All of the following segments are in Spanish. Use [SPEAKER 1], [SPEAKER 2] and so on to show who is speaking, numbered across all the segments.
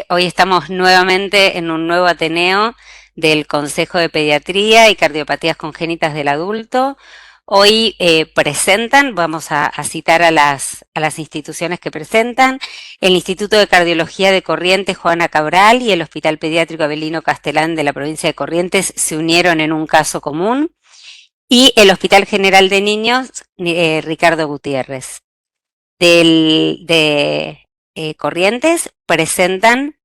[SPEAKER 1] Hoy estamos nuevamente en un nuevo Ateneo del Consejo de Pediatría y Cardiopatías Congénitas del Adulto. Hoy vamos a citar a las instituciones que presentan, el Instituto de Cardiología de Corrientes Juana Cabral y el Hospital Pediátrico Avelino Castelán de la provincia de Corrientes se unieron en un caso común, y el Hospital General de Niños Ricardo Gutiérrez. De Corrientes presentan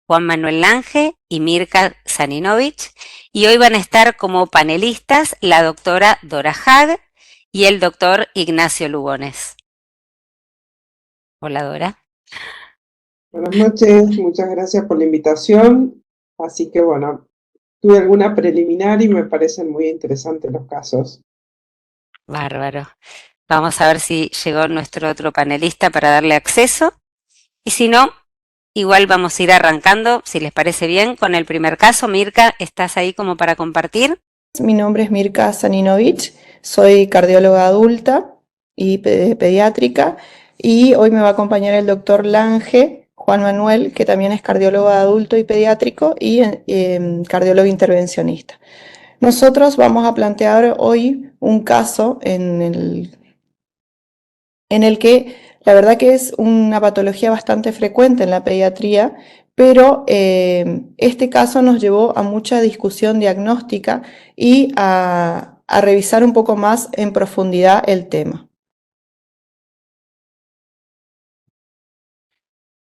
[SPEAKER 1] Juan Manuel Lange y Mirka Saninovich, y hoy van a estar como panelistas la doctora Dora Hag y el doctor Ignacio Lugones. Hola, Dora.
[SPEAKER 2] Buenas noches, muchas gracias por la invitación. Así que bueno, tuve alguna preliminar y me parecen muy interesantes los casos.
[SPEAKER 1] Bárbaro. Vamos a ver si llegó nuestro otro panelista para darle acceso, y si no, igual vamos a ir arrancando, si les parece bien, con el primer caso. Mirka, ¿estás ahí como para compartir?
[SPEAKER 3] Mi nombre es Mirka Saninovich, soy cardióloga adulta y pediátrica, y hoy me va a acompañar el doctor Lange, Juan Manuel, que también es cardiólogo adulto y pediátrico y cardiólogo intervencionista. Nosotros vamos a plantear hoy un caso en el que la verdad que es una patología bastante frecuente en la pediatría, pero este caso nos llevó a mucha discusión diagnóstica y a revisar un poco más en profundidad el tema.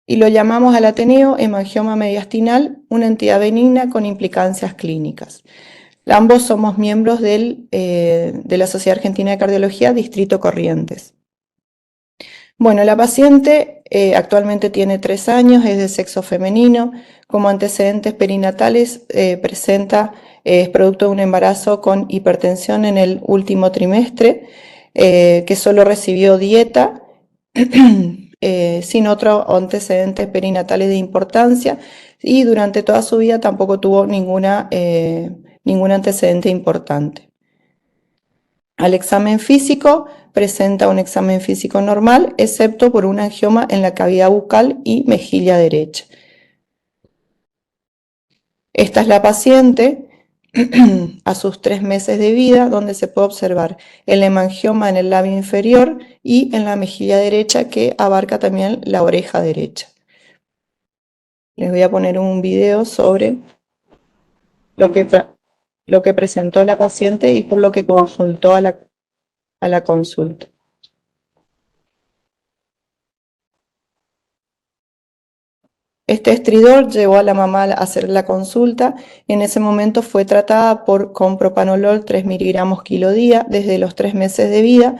[SPEAKER 3] Y lo llamamos al Ateneo hemangioma mediastinal, una entidad benigna con implicancias clínicas. Ambos somos miembros de la Sociedad Argentina de Cardiología, Distrito Corrientes. Bueno, la paciente actualmente tiene 3 años, es de sexo femenino, como antecedentes perinatales es producto de un embarazo con hipertensión en el último trimestre, que solo recibió dieta, sin otros antecedentes perinatales de importancia, y durante toda su vida tampoco tuvo ningún antecedente importante. Al examen físico, presenta un examen físico normal, excepto por un angioma en la cavidad bucal y mejilla derecha. Esta es la paciente a sus 3 meses de vida, donde se puede observar el hemangioma en el labio inferior y en la mejilla derecha, que abarca también la oreja derecha. Les voy a poner un video sobre lo que presentó la paciente y por lo que consultó a la consulta. Este estridor llevó a la mamá a hacer la consulta, y en ese momento fue tratada con propanolol 3 miligramos kilo día desde los 3 meses de vida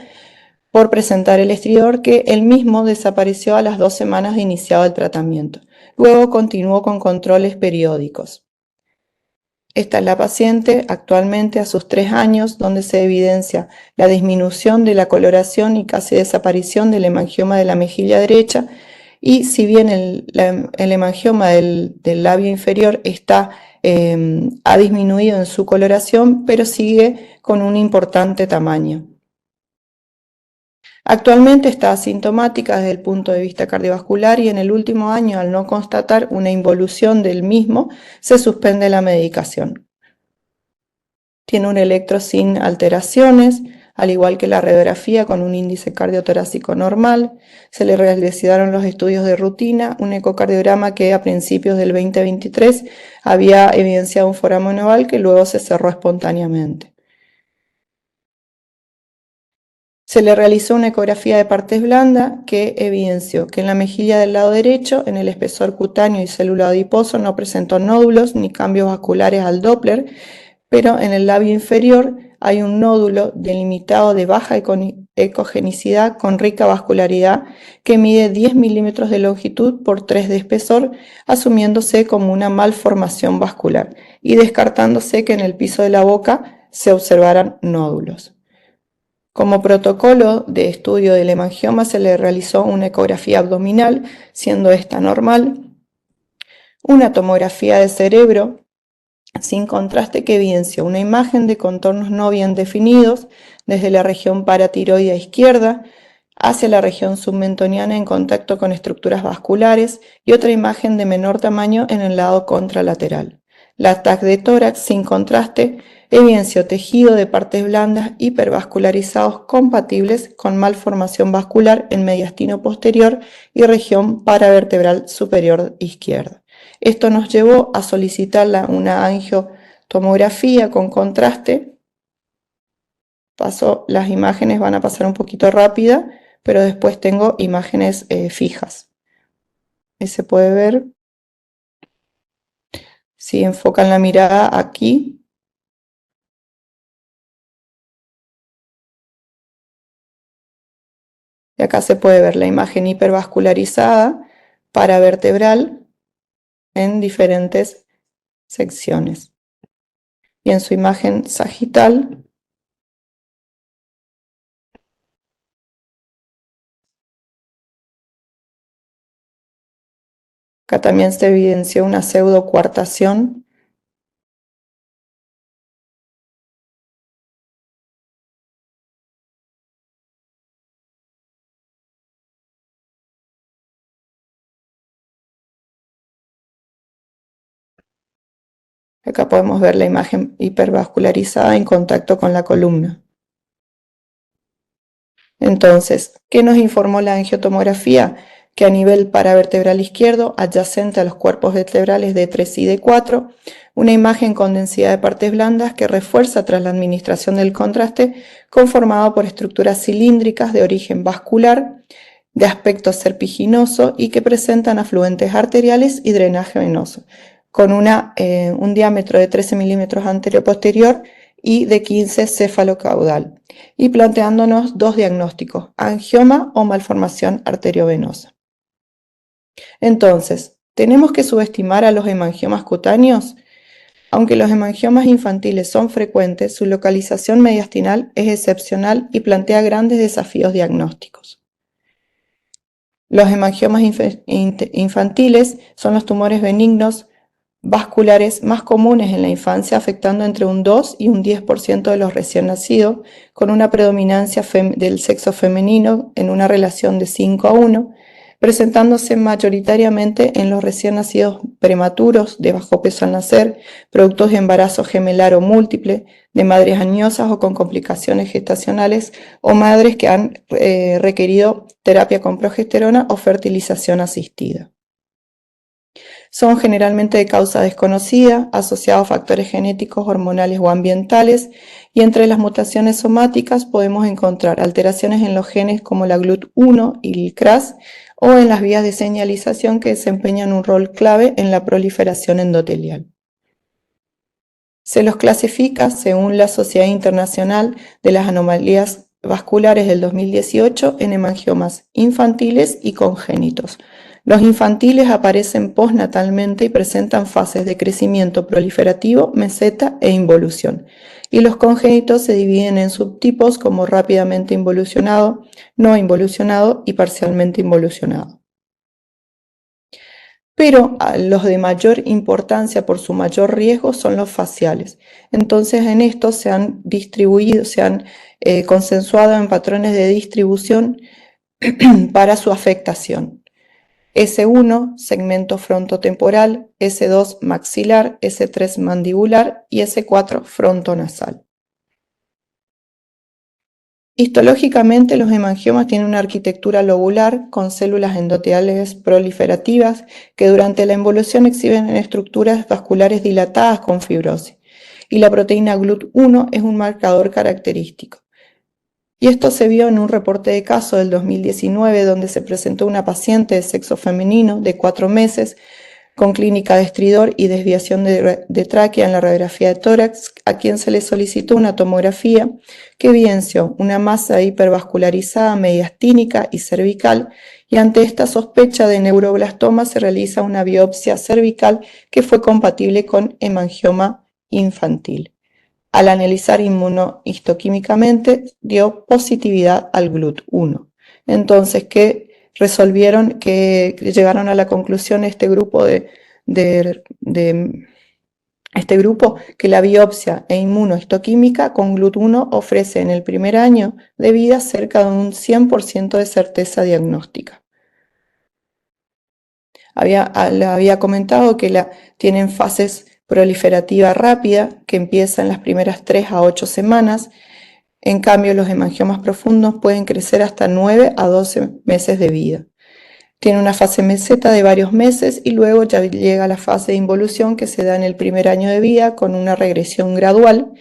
[SPEAKER 3] por presentar el estridor, que él mismo desapareció a las 2 semanas de iniciado el tratamiento. Luego continuó con controles periódicos. Esta es la paciente actualmente a sus 3 años, donde se evidencia la disminución de la coloración y casi desaparición del hemangioma de la mejilla derecha. Y si bien el hemangioma del labio inferior ha disminuido en su coloración, pero sigue con un importante tamaño. Actualmente está asintomática desde el punto de vista cardiovascular, y en el último año, al no constatar una involución del mismo, se suspende la medicación. Tiene un electro sin alteraciones, al igual que la radiografía, con un índice cardiotorácico normal. Se le realizaron los estudios de rutina, un ecocardiograma que a principios del 2023 había evidenciado un foramen oval que luego se cerró espontáneamente. Se le realizó una ecografía de partes blandas que evidenció que en la mejilla del lado derecho, en el espesor cutáneo y célula adiposo, no presentó nódulos ni cambios vasculares al Doppler, pero en el labio inferior hay un nódulo delimitado de baja ecogenicidad con rica vascularidad, que mide 10 milímetros de longitud por 3 de espesor, asumiéndose como una malformación vascular y descartándose que en el piso de la boca se observaran nódulos. Como protocolo de estudio del hemangioma, se le realizó una ecografía abdominal, siendo esta normal, una tomografía de cerebro sin contraste que evidenció una imagen de contornos no bien definidos desde la región paratiroidea izquierda hacia la región submentoniana en contacto con estructuras vasculares y otra imagen de menor tamaño en el lado contralateral. La TAC de tórax sin contraste evidenció tejido de partes blandas hipervascularizados compatibles con malformación vascular en mediastino posterior y región paravertebral superior izquierda. Esto nos llevó a solicitar una angiotomografía con contraste. Las imágenes van a pasar un poquito rápida, pero después tengo imágenes fijas. Ahí se puede ver. Si enfocan la mirada aquí. Y acá se puede ver la imagen hipervascularizada paravertebral en diferentes secciones. Y en su imagen sagital acá también se evidenció una pseudocoartación. Acá podemos ver la imagen hipervascularizada en contacto con la columna. Entonces, ¿qué nos informó la angiotomografía? Que a nivel paravertebral izquierdo, adyacente a los cuerpos vertebrales D3 y D4, una imagen con densidad de partes blandas que refuerza tras la administración del contraste, conformado por estructuras cilíndricas de origen vascular, de aspecto serpiginoso y que presentan afluentes arteriales y drenaje venoso, con un diámetro de 13 milímetros anterior-posterior y de 15 cefalocaudal, y planteándonos dos diagnósticos, angioma o malformación arteriovenosa. Entonces, ¿tenemos que subestimar a los hemangiomas cutáneos? Aunque los hemangiomas infantiles son frecuentes, su localización mediastinal es excepcional y plantea grandes desafíos diagnósticos. Los hemangiomas infantiles son los tumores benignos vasculares más comunes en la infancia, afectando entre un 2 y un 10% de los recién nacidos, con una predominancia del sexo femenino en una relación de 5:1, presentándose mayoritariamente en los recién nacidos prematuros, de bajo peso al nacer, productos de embarazo gemelar o múltiple, de madres añosas o con complicaciones gestacionales, o madres que han requerido terapia con progesterona o fertilización asistida. Son generalmente de causa desconocida, asociados a factores genéticos, hormonales o ambientales, y entre las mutaciones somáticas podemos encontrar alteraciones en los genes como la GLUT1 y el CRAS, o en las vías de señalización que desempeñan un rol clave en la proliferación endotelial. Se los clasifica según la Sociedad Internacional de las Anomalías Vasculares del 2018 en hemangiomas infantiles y congénitos. Los infantiles aparecen postnatalmente y presentan fases de crecimiento proliferativo, meseta e involución. Y los congénitos se dividen en subtipos como rápidamente involucionado, no involucionado y parcialmente involucionado. Pero los de mayor importancia por su mayor riesgo son los faciales. Entonces en estos se han distribuido, se han consensuado en patrones de distribución para su afectación. S1, segmento frontotemporal, S2, maxilar, S3, mandibular y S4, frontonasal. Histológicamente, los hemangiomas tienen una arquitectura lobular con células endoteliales proliferativas que durante la involución exhiben estructuras vasculares dilatadas con fibrosis, y la proteína GLUT1 es un marcador característico. Y esto se vio en un reporte de caso del 2019 donde se presentó una paciente de sexo femenino de 4 meses con clínica de estridor y desviación de tráquea en la radiografía de tórax, a quien se le solicitó una tomografía que evidenció una masa hipervascularizada mediastínica y cervical, y ante esta sospecha de neuroblastoma se realiza una biopsia cervical que fue compatible con hemangioma infantil. Al analizar inmunohistoquímicamente dio positividad al GLUT1. Entonces, ¿qué resolvieron? Que llegaron a la conclusión este grupo de este grupo que la biopsia e inmunohistoquímica con GLUT1 ofrece en el primer año de vida cerca de un 100% de certeza diagnóstica. Había comentado que tienen fases proliferativa rápida que empieza en las primeras 3 a 8 semanas. En cambio, los hemangiomas profundos pueden crecer hasta 9 a 12 meses de vida. Tiene una fase meseta de varios meses y luego ya llega la fase de involución que se da en el primer año de vida con una regresión gradual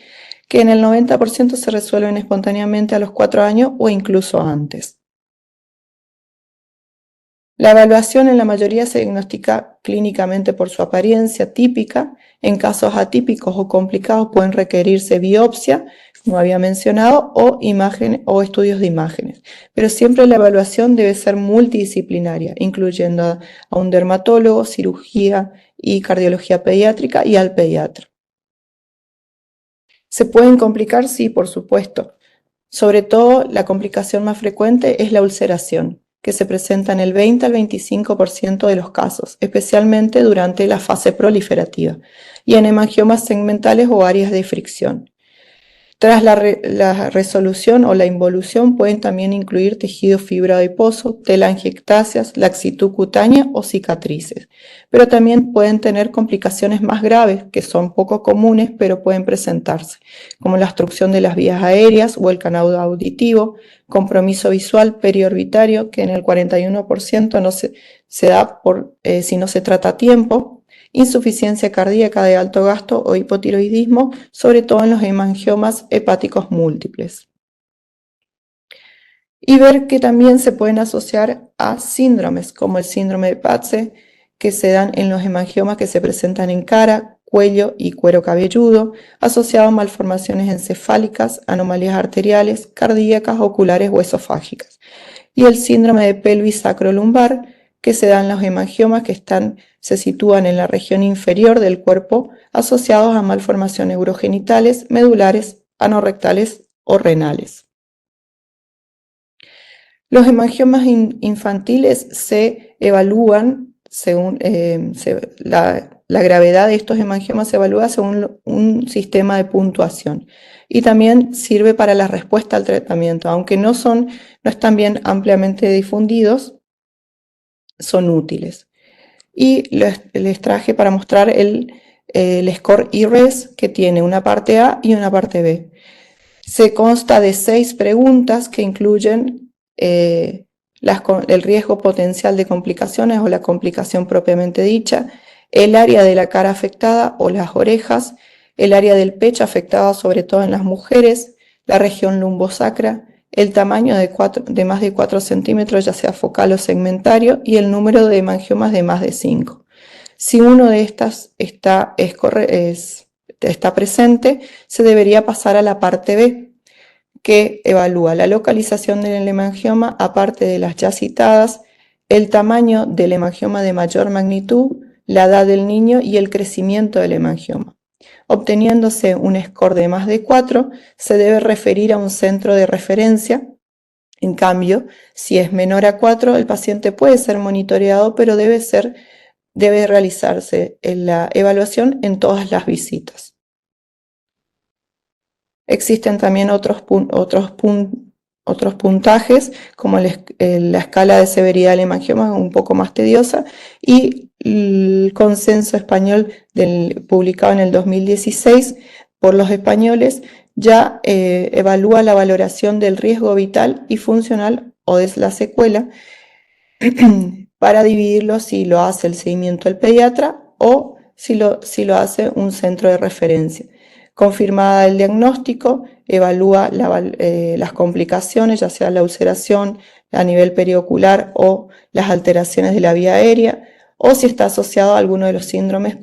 [SPEAKER 3] que en el 90% se resuelven espontáneamente a los 4 años o incluso antes. La evaluación en la mayoría se diagnostica clínicamente por su apariencia típica. En casos atípicos o complicados pueden requerirse biopsia, como había mencionado, o estudios de imágenes. Pero siempre la evaluación debe ser multidisciplinaria, incluyendo a un dermatólogo, cirugía y cardiología pediátrica y al pediatra. ¿Se pueden complicar? Sí, por supuesto. Sobre todo, la complicación más frecuente es la ulceración, que se presenta en el 20 al 25% de los casos, especialmente durante la fase proliferativa, y en hemangiomas segmentales o áreas de fricción. Tras la resolución o la involución pueden también incluir tejido fibra adiposo, telangiectasias, laxitud cutánea o cicatrices, pero también pueden tener complicaciones más graves que son poco comunes pero pueden presentarse, como la obstrucción de las vías aéreas o el canal auditivo, compromiso visual periorbitario que en el 41% no se da si no se trata a tiempo, insuficiencia cardíaca de alto gasto o hipotiroidismo, sobre todo en los hemangiomas hepáticos múltiples. Y ver que también se pueden asociar a síndromes como el síndrome de Patze, que se dan en los hemangiomas que se presentan en cara, cuello y cuero cabelludo, asociados a malformaciones encefálicas, anomalías arteriales, cardíacas, oculares o esofágicas. Y el síndrome de pelvis sacrolumbar, que se dan los hemangiomas que se sitúan en la región inferior del cuerpo, asociados a malformaciones urogenitales, medulares, anorrectales o renales. Los hemangiomas infantiles se evalúan según la gravedad de estos hemangiomas se evalúa según un sistema de puntuación y también sirve para la respuesta al tratamiento, aunque no están bien ampliamente difundidos, son útiles. Y les traje para mostrar el score IRES, que tiene una parte A y una parte B. Se consta de 6 preguntas que incluyen el riesgo potencial de complicaciones o la complicación propiamente dicha, el área de la cara afectada o las orejas, el área del pecho afectada sobre todo en las mujeres, la región lumbosacra, el tamaño de más de 4 centímetros, ya sea focal o segmentario, y el número de hemangiomas de más de 5. Si uno de estas está presente, se debería pasar a la parte B, que evalúa la localización del hemangioma, aparte de las ya citadas, el tamaño del hemangioma de mayor magnitud, la edad del niño y el crecimiento del hemangioma. Obteniéndose un score de más de 4, se debe referir a un centro de referencia. En cambio, si es menor a 4, el paciente puede ser monitoreado, pero debe realizarse la evaluación en todas las visitas. Existen también otros puntajes, como la escala de severidad del hemangioma, un poco más tediosa, y el consenso español publicado en el 2016 por los españoles ya evalúa la valoración del riesgo vital y funcional o de la secuela para dividirlo si lo hace el seguimiento del pediatra o si lo hace un centro de referencia. Confirmada el diagnóstico, evalúa las complicaciones, ya sea la ulceración a nivel periocular o las alteraciones de la vía aérea, o si está asociado a alguno de los síndromes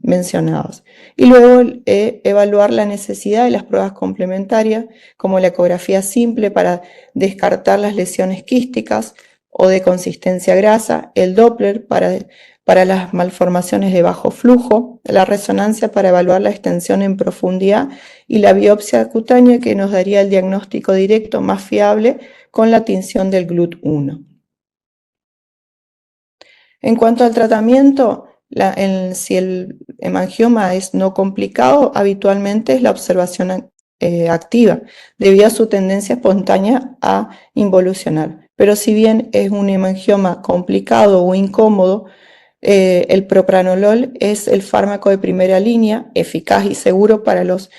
[SPEAKER 3] mencionados. Y luego evaluar la necesidad de las pruebas complementarias, como la ecografía simple para descartar las lesiones quísticas o de consistencia grasa, el Doppler para las malformaciones de bajo flujo, la resonancia para evaluar la extensión en profundidad y la biopsia cutánea, que nos daría el diagnóstico directo más fiable con la tinción del GLUT1. En cuanto al tratamiento, Si el hemangioma es no complicado, habitualmente es la observación activa, debido a su tendencia espontánea a involucionar. Pero si bien es un hemangioma complicado o incómodo, el propranolol es el fármaco de primera línea, eficaz y seguro para los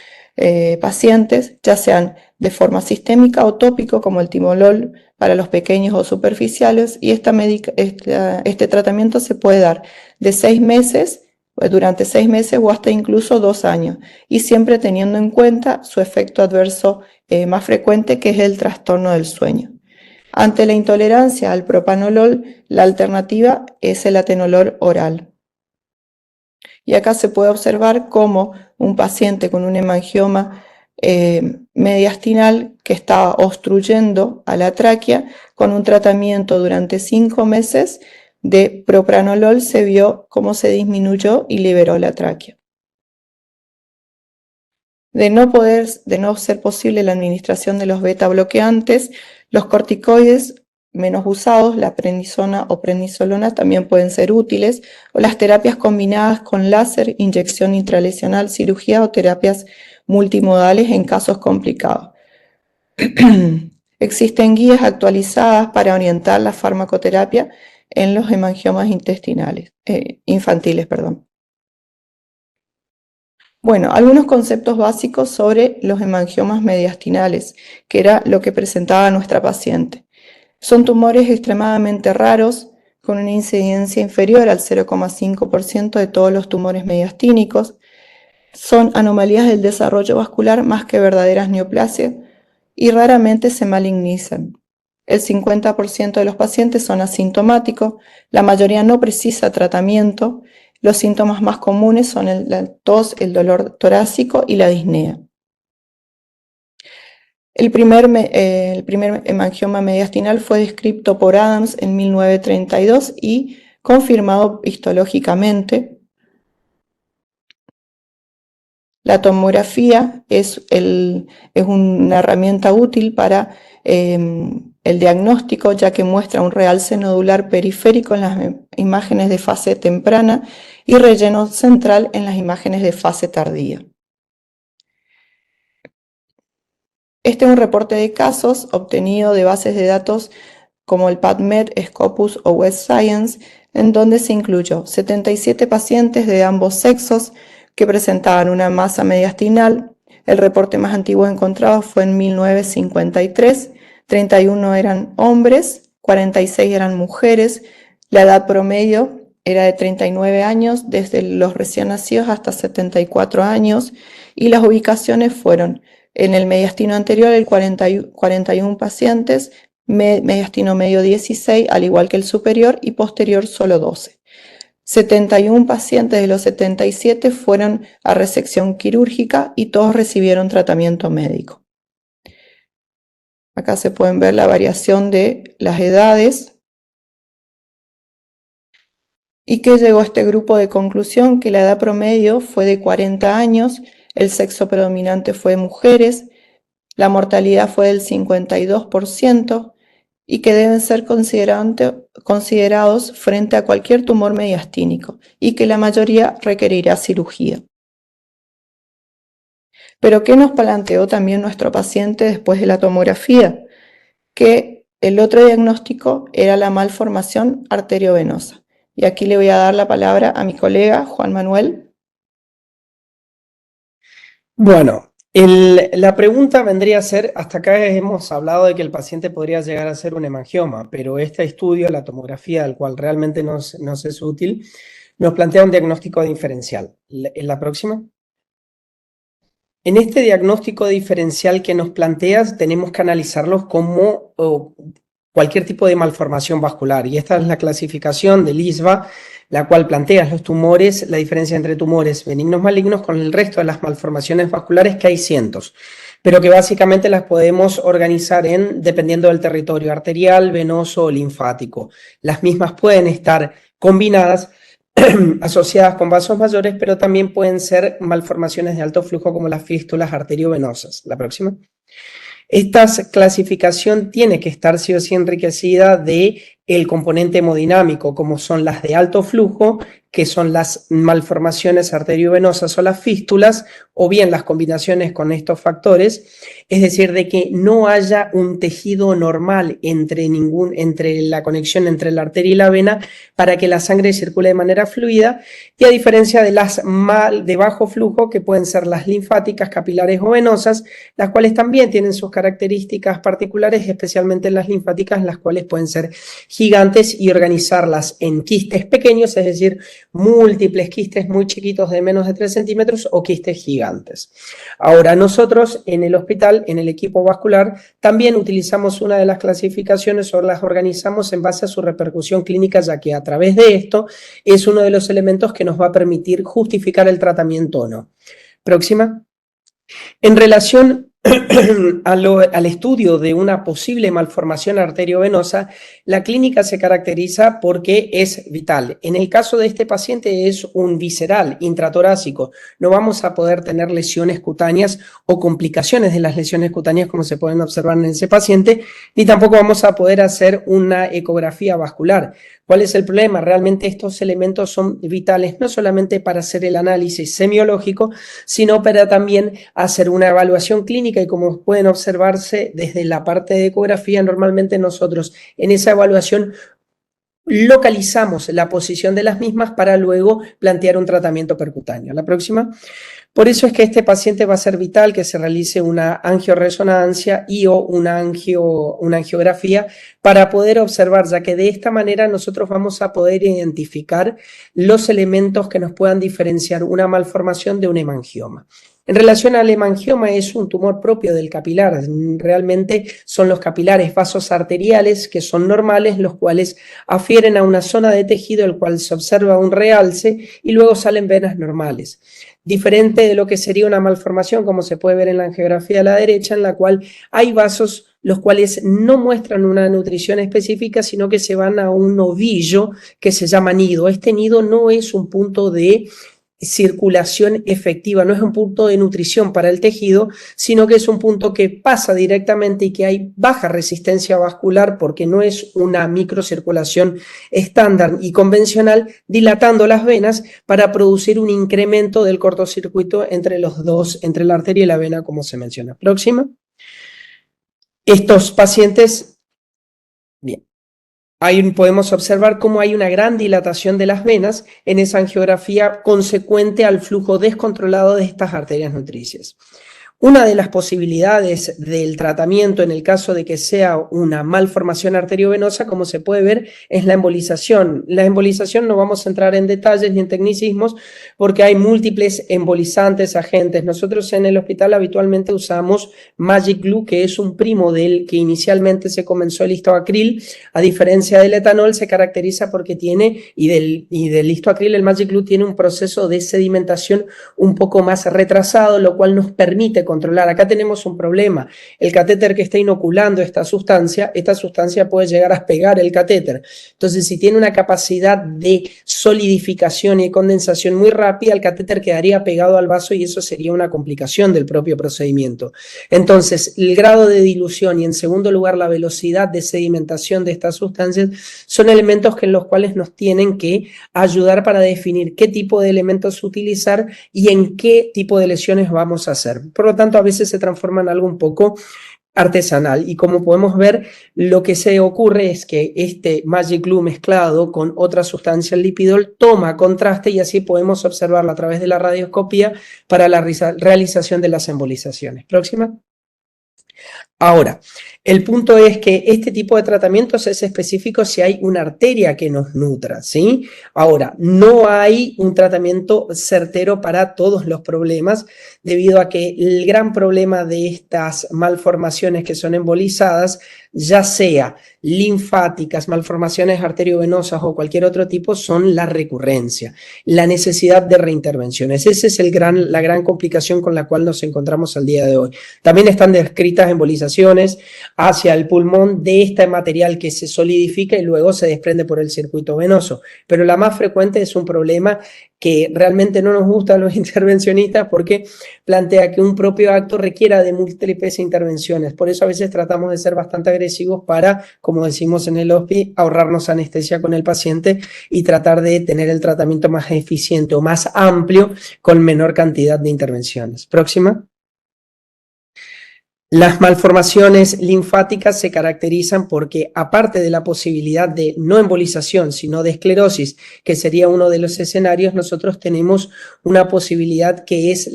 [SPEAKER 3] pacientes, ya sean de forma sistémica o tópico, como el timolol para los pequeños o superficiales, y este tratamiento se puede dar de 6 meses, durante 6 meses o hasta incluso 2 años, y siempre teniendo en cuenta su efecto adverso más frecuente, que es el trastorno del sueño. Ante la intolerancia al propranolol, la alternativa es el atenolol oral. Y acá se puede observar cómo un paciente con un hemangioma mediastinal que estaba obstruyendo a la tráquea, con un tratamiento durante 5 meses de propranolol, se vio cómo se disminuyó y liberó la tráquea. De no ser posible la administración de los beta bloqueantes, los corticoides menos usados, la prednisona o prednisolona, también pueden ser útiles, o las terapias combinadas con láser, inyección intralesional, cirugía o terapias multimodales en casos complicados. Existen guías actualizadas para orientar la farmacoterapia en los hemangiomas infantiles. Bueno, algunos conceptos básicos sobre los hemangiomas mediastinales, que era lo que presentaba nuestra paciente. Son tumores extremadamente raros, con una incidencia inferior al 0,5% de todos los tumores mediastínicos. Son anomalías del desarrollo vascular más que verdaderas neoplasias y raramente se malignizan. El 50% de los pacientes son asintomáticos, la mayoría no precisa tratamiento. Los síntomas más comunes son la tos, el dolor torácico y la disnea. El primer hemangioma mediastinal fue descrito por Adams en 1932 y confirmado histológicamente. La tomografía es una herramienta útil para el diagnóstico, ya que muestra un realce nodular periférico en las imágenes de fase temprana y relleno central en las imágenes de fase tardía. Este es un reporte de casos obtenido de bases de datos como el PubMed, Scopus o Web Science, en donde se incluyó 77 pacientes de ambos sexos que presentaban una masa mediastinal. El reporte más antiguo encontrado fue en 1953, 31 eran hombres, 46 eran mujeres, la edad promedio era de 39 años, desde los recién nacidos hasta 74 años, y las ubicaciones fueron en el mediastino anterior, 41 pacientes, mediastino medio 16, al igual que el superior, y posterior solo 12. 71 pacientes de los 77 fueron a resección quirúrgica y todos recibieron tratamiento médico. Acá se pueden ver la variación de las edades. ¿Y qué llegó a este grupo de conclusión? Que la edad promedio fue de 40 años, el sexo predominante fue mujeres, la mortalidad fue del 52% y que deben ser considerados frente a cualquier tumor mediastínico y que la mayoría requerirá cirugía. Pero ¿qué nos planteó también nuestro paciente después de la tomografía? Que el otro diagnóstico era la malformación arteriovenosa. Y aquí le voy a dar la palabra a mi colega Juan Manuel.
[SPEAKER 4] Bueno, la pregunta vendría a ser, hasta acá hemos hablado de que el paciente podría llegar a ser un hemangioma, pero este estudio, la tomografía, del cual realmente nos es útil, nos plantea un diagnóstico diferencial. ¿En la próxima? En este diagnóstico diferencial que nos planteas, tenemos que analizarlos como cualquier tipo de malformación vascular, y esta es la clasificación del ISVA, la cual plantea los tumores, la diferencia entre tumores benignos malignos con el resto de las malformaciones vasculares, que hay cientos, pero que básicamente las podemos organizar dependiendo del territorio arterial, venoso o linfático. Las mismas pueden estar combinadas, asociadas con vasos mayores, pero también pueden ser malformaciones de alto flujo como las fístulas arteriovenosas. La próxima. Esta clasificación tiene que estar sí o sí enriquecida de el componente hemodinámico, como son las de alto flujo que son las malformaciones arteriovenosas o las fístulas, o bien las combinaciones con estos factores, es decir, de que no haya un tejido normal entre la conexión entre la arteria y la vena para que la sangre circule de manera fluida, y a diferencia de las de bajo flujo, que pueden ser las linfáticas, capilares o venosas, las cuales también tienen sus características particulares, especialmente las linfáticas, las cuales pueden ser gigantes y organizarlas en quistes pequeños, es decir, múltiples quistes muy chiquitos de menos de 3 centímetros o quistes gigantes. Ahora, nosotros en el hospital, en el equipo vascular, también utilizamos una de las clasificaciones o las organizamos en base a su repercusión clínica, ya que a través de esto es uno de los elementos que nos va a permitir justificar el tratamiento o no. Próxima. En relación al estudio de una posible malformación arteriovenosa, la clínica se caracteriza porque es vital. En el caso de este paciente es un visceral intratorácico. No vamos a poder tener lesiones cutáneas o complicaciones de las lesiones cutáneas como se pueden observar en ese paciente, ni tampoco vamos a poder hacer una ecografía vascular. ¿Cuál es el problema? Realmente estos elementos son vitales no solamente para hacer el análisis semiológico, sino para también hacer una evaluación clínica, y como pueden observarse desde la parte de ecografía, normalmente nosotros en esa evaluación localizamos la posición de las mismas para luego plantear un tratamiento percutáneo. La próxima. Por eso es que este paciente va a ser vital que se realice una angioresonancia y o una angiografía para poder observar, ya que de esta manera nosotros vamos a poder identificar los elementos que nos puedan diferenciar una malformación de un hemangioma. En relación al hemangioma, es un tumor propio del capilar. Realmente son los capilares vasos arteriales que son normales, los cuales afieren a una zona de tejido, el cual se observa un realce y luego salen venas normales. Diferente de lo que sería una malformación, como se puede ver en la angiografía a la derecha, en la cual hay vasos los cuales no muestran una nutrición específica, sino que se van a un ovillo que se llama nido. Este nido no es un punto de circulación efectiva, no es un punto de nutrición para el tejido, sino que es un punto que pasa directamente y que hay baja resistencia vascular porque no es una microcirculación estándar y convencional, dilatando las venas para producir un incremento del cortocircuito entre los dos, entre la arteria y la vena, como se menciona. Próxima. Estos pacientes, bien. Ahí podemos observar cómo hay una gran dilatación de las venas en esa angiografía consecuente al flujo descontrolado de estas arterias nutricias. Una de las posibilidades del tratamiento en el caso de que sea una malformación arteriovenosa, como se puede ver, es la embolización. La embolización no vamos a entrar en detalles ni en tecnicismos porque hay múltiples embolizantes, agentes. Nosotros en el hospital habitualmente usamos Magic Glue, que es un primo del que inicialmente se comenzó el histoacril. A diferencia del etanol, se caracteriza porque tiene, y del histoacril, el Magic Glue tiene un proceso de sedimentación un poco más retrasado, lo cual nos permite controlar. Acá tenemos un problema. El catéter que está inoculando esta sustancia puede llegar a pegar el catéter. Entonces, si tiene una capacidad de solidificación y condensación muy rápida, el catéter quedaría pegado al vaso y eso sería una complicación del propio procedimiento. Entonces, el grado de dilución y, en segundo lugar, la velocidad de sedimentación de estas sustancias son elementos en los cuales nos tienen que ayudar para definir qué tipo de elementos utilizar y en qué tipo de lesiones vamos a hacer. Por lo tanto, a veces se transforma en algo un poco artesanal, y como podemos ver, lo que se ocurre es que este Magic Glue mezclado con otra sustancia, el lipidol, toma contraste y así podemos observarlo a través de la radioscopía para la realización de las embolizaciones. Próxima. Ahora, el punto es que este tipo de tratamientos es específico si hay una arteria que nos nutra, ¿sí? Ahora, no hay un tratamiento certero para todos los problemas, debido a que el gran problema de estas malformaciones que son embolizadas, ya sea linfáticas, malformaciones arteriovenosas o cualquier otro tipo, son la recurrencia, la necesidad de reintervenciones. Esa es la gran complicación con la cual nos encontramos al día de hoy. También están descritas embolizaciones articulaciones, hacia el pulmón de este material que se solidifica y luego se desprende por el circuito venoso. Pero la más frecuente es un problema que realmente no nos gusta a los intervencionistas porque plantea que un propio acto requiera de múltiples intervenciones. Por eso a veces tratamos de ser bastante agresivos para, como decimos en el HOSPI, ahorrarnos anestesia con el paciente y tratar de tener el tratamiento más eficiente o más amplio con menor cantidad de intervenciones. Próxima. Las malformaciones linfáticas se caracterizan porque, aparte de la posibilidad de no embolización, sino de esclerosis, que sería uno de los escenarios, nosotros tenemos una posibilidad que es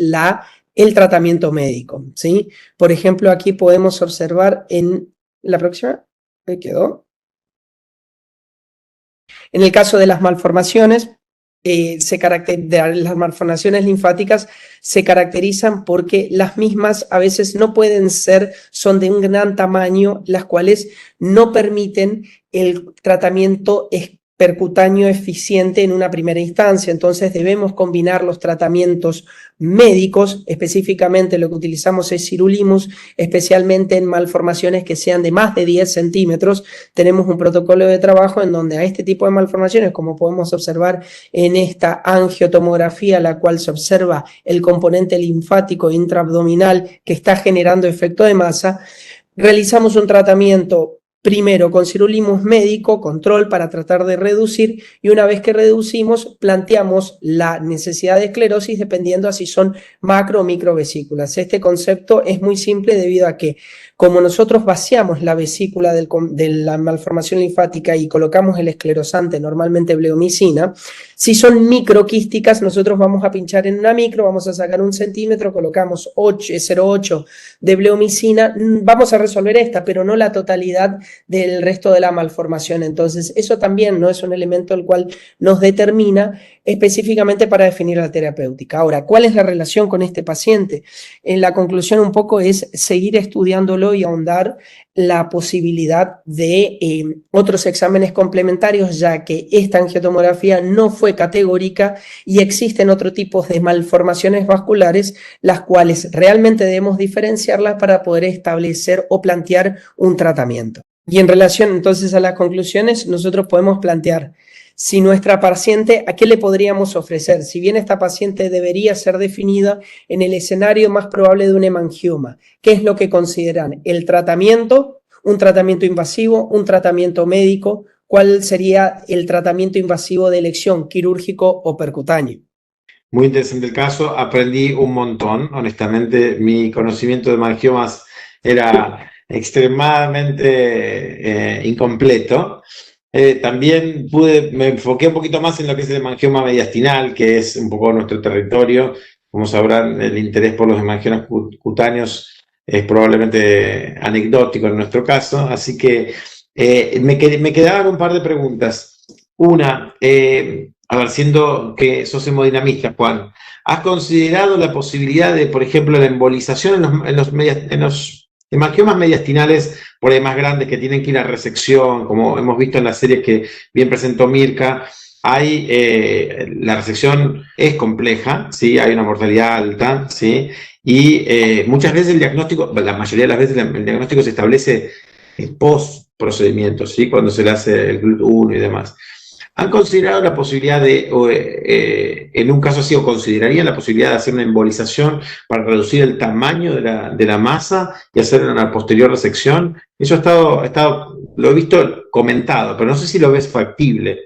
[SPEAKER 4] el tratamiento médico, ¿sí? Por ejemplo, aquí podemos observar en la próxima, ¿me quedó? En el caso de las malformaciones, las malformaciones linfáticas se caracterizan porque las mismas a veces no pueden ser, son de un gran tamaño, las cuales no permiten el tratamiento percutáneo eficiente en una primera instancia. Entonces debemos combinar los tratamientos médicos, específicamente lo que utilizamos es sirolimus, especialmente en malformaciones que sean de más de 10 centímetros. Tenemos un protocolo de trabajo en donde a este tipo de malformaciones, como podemos observar en esta angiotomografía, la cual se observa el componente linfático intraabdominal que está generando efecto de masa, realizamos un tratamiento primero con sirolimus médico, control para tratar de reducir, y una vez que reducimos, planteamos la necesidad de esclerosis dependiendo a si son macro o microvesículas. Este concepto es muy simple debido a que, como nosotros vaciamos la vesícula de la malformación linfática y colocamos el esclerosante, normalmente bleomicina, si son microquísticas, nosotros vamos a pinchar en una micro, vamos a sacar 1 centímetro, colocamos 0,8 de bleomicina, vamos a resolver esta, pero no la totalidad del resto de la malformación. Entonces, eso también no es un elemento el cual nos determina específicamente para definir la terapéutica. Ahora, ¿cuál es la relación con este paciente? En la conclusión un poco es seguir estudiándolo y ahondar la posibilidad de otros exámenes complementarios, ya que esta angiotomografía no fue categórica y existen otros tipos de malformaciones vasculares, las cuales realmente debemos diferenciarlas para poder establecer o plantear un tratamiento. Y en relación entonces a las conclusiones, nosotros podemos plantear si nuestra paciente, ¿a qué le podríamos ofrecer? Si bien esta paciente debería ser definida en el escenario más probable de un hemangioma, ¿qué es lo que consideran? El tratamiento, un tratamiento invasivo, un tratamiento médico, ¿cuál sería el tratamiento invasivo de elección, quirúrgico o percutáneo?
[SPEAKER 5] Muy interesante el caso, aprendí un montón, honestamente, mi conocimiento de hemangiomas era extremadamente incompleto. También me enfoqué un poquito más en lo que es el hemangioma mediastinal, que es un poco nuestro territorio. Como sabrán, el interés por los hemangiomas cutáneos es probablemente anecdótico en nuestro caso, así que me quedaban un par de preguntas. Una, a ver, siendo que sos hemodinamista, Juan, ¿has considerado la posibilidad de, por ejemplo, la embolización en los hemangiomas mediastinales por ahí más grandes que tienen que ir a resección, como hemos visto en las series que bien presentó Mirka? La resección es compleja, ¿sí? Hay una mortalidad alta, ¿sí? Y muchas veces el diagnóstico, la mayoría de las veces el diagnóstico se establece post procedimiento, ¿sí? Cuando se le hace el GLUT1 y demás. ¿Han considerado la posibilidad en un caso así, o considerarían la posibilidad de hacer una embolización para reducir el tamaño de la masa y hacer una posterior resección? Eso lo he visto comentado, pero no sé si lo ves factible.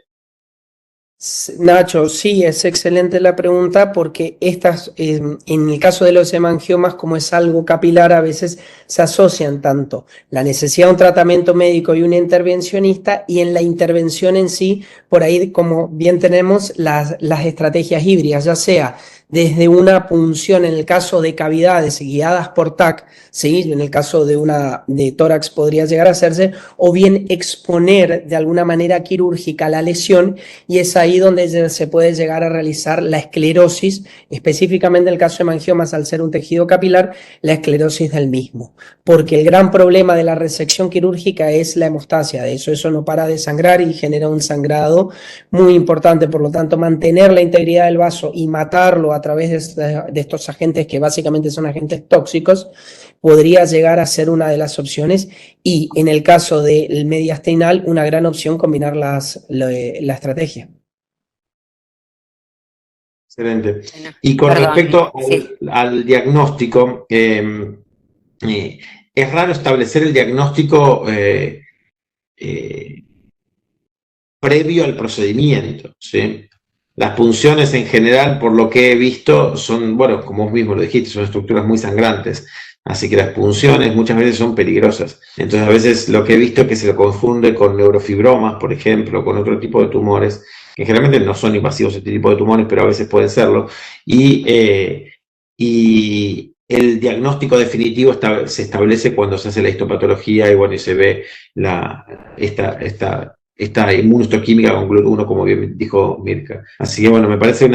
[SPEAKER 4] Nacho, sí, es excelente la pregunta porque en el caso de los hemangiomas, como es algo capilar, a veces se asocian tanto la necesidad de un tratamiento médico y un intervencionista, y en la intervención en sí, por ahí, como bien tenemos las estrategias híbridas, ya sea desde una punción en el caso de cavidades guiadas por TAC, ¿sí? En el caso de tórax podría llegar a hacerse, o bien exponer de alguna manera quirúrgica la lesión, y es ahí donde se puede llegar a realizar la esclerosis, específicamente en el caso de hemangiomas, al ser un tejido capilar, la esclerosis del mismo. Porque el gran problema de la resección quirúrgica es la hemostasia, eso no para de sangrar y genera un sangrado muy importante. Por lo tanto, mantener la integridad del vaso y matarlo a a través de estos agentes que básicamente son agentes tóxicos, podría llegar a ser una de las opciones, y en el caso del mediastinal, una gran opción combinar la estrategia.
[SPEAKER 5] Excelente.
[SPEAKER 1] Bueno,
[SPEAKER 5] Y con
[SPEAKER 1] perdón,
[SPEAKER 5] respecto
[SPEAKER 1] sí.
[SPEAKER 5] al diagnóstico, es raro establecer el diagnóstico previo al procedimiento, ¿sí? Las punciones en general, por lo que he visto, son, bueno, como vos mismo lo dijiste, son estructuras muy sangrantes, así que las punciones muchas veces son peligrosas. Entonces a veces lo que he visto es que se lo confunde con neurofibromas, por ejemplo, con otro tipo de tumores, que generalmente no son invasivos este tipo de tumores, pero a veces pueden serlo, y el diagnóstico definitivo se establece cuando se hace la histopatología y bueno, y se ve esta inmunohistoquímica con GLUT1, como bien dijo Mirka. Así que bueno, me parece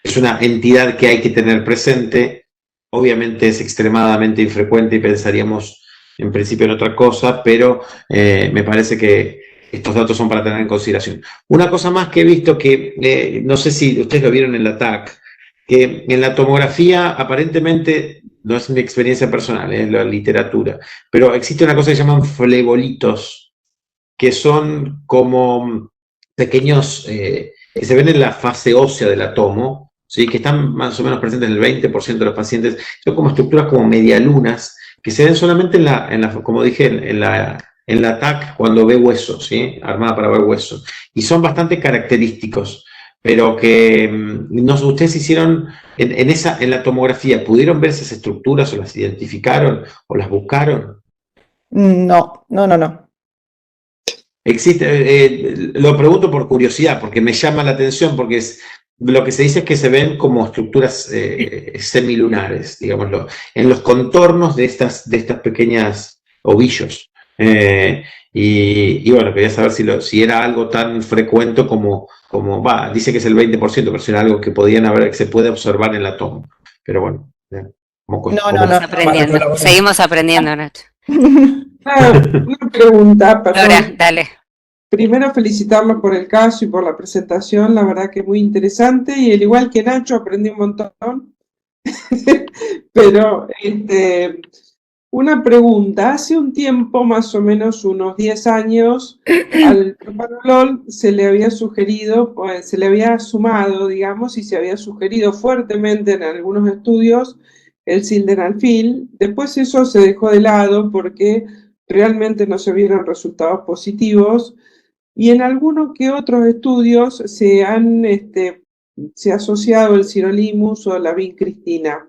[SPEAKER 5] es una entidad que hay que tener presente. Obviamente es extremadamente infrecuente y pensaríamos en principio en otra cosa, pero me parece que estos datos son para tener en consideración. Una cosa más que he visto que, no sé si ustedes lo vieron en la TAC, que en la tomografía aparentemente, no es mi experiencia personal, es la literatura, pero existe una cosa que se llaman flegolitos, que son como pequeños, que se ven en la fase ósea del tomo, ¿sí? Que están más o menos presentes en el 20% de los pacientes, son como estructuras como medialunas, que se ven solamente como dije, en la TAC cuando ve hueso, ¿sí? Armada para ver hueso, y son bastante característicos, pero que no, ustedes hicieron en la tomografía, ¿pudieron ver esas estructuras o las identificaron o las buscaron?
[SPEAKER 3] No.
[SPEAKER 5] Existe, lo pregunto por curiosidad, porque me llama la atención, porque lo que se dice es que se ven como estructuras semilunares, digámoslo, en los contornos de estas pequeñas ovillos. Y bueno, quería saber si era algo tan frecuente como dice que es el 20%, pero si era algo que que se puede observar en la toma. Pero bueno,
[SPEAKER 1] Seguimos aprendiendo, seguimos aprendiendo, Nacho.
[SPEAKER 2] Una pregunta,
[SPEAKER 1] Dora,
[SPEAKER 2] perdón.
[SPEAKER 1] dale.
[SPEAKER 2] Primero felicitarlo por el caso y por la presentación, la verdad que muy interesante, y al igual que Nacho aprendí un montón. Pero una pregunta, hace un tiempo, más o menos unos 10 años, al propanolol se le había sugerido, se le había sumado, digamos, y se había sugerido fuertemente en algunos estudios el sildenafil. Después eso se dejó de lado porque realmente no se vieron resultados positivos, y en algunos que otros estudios se ha asociado el sirolimus o la vincristina.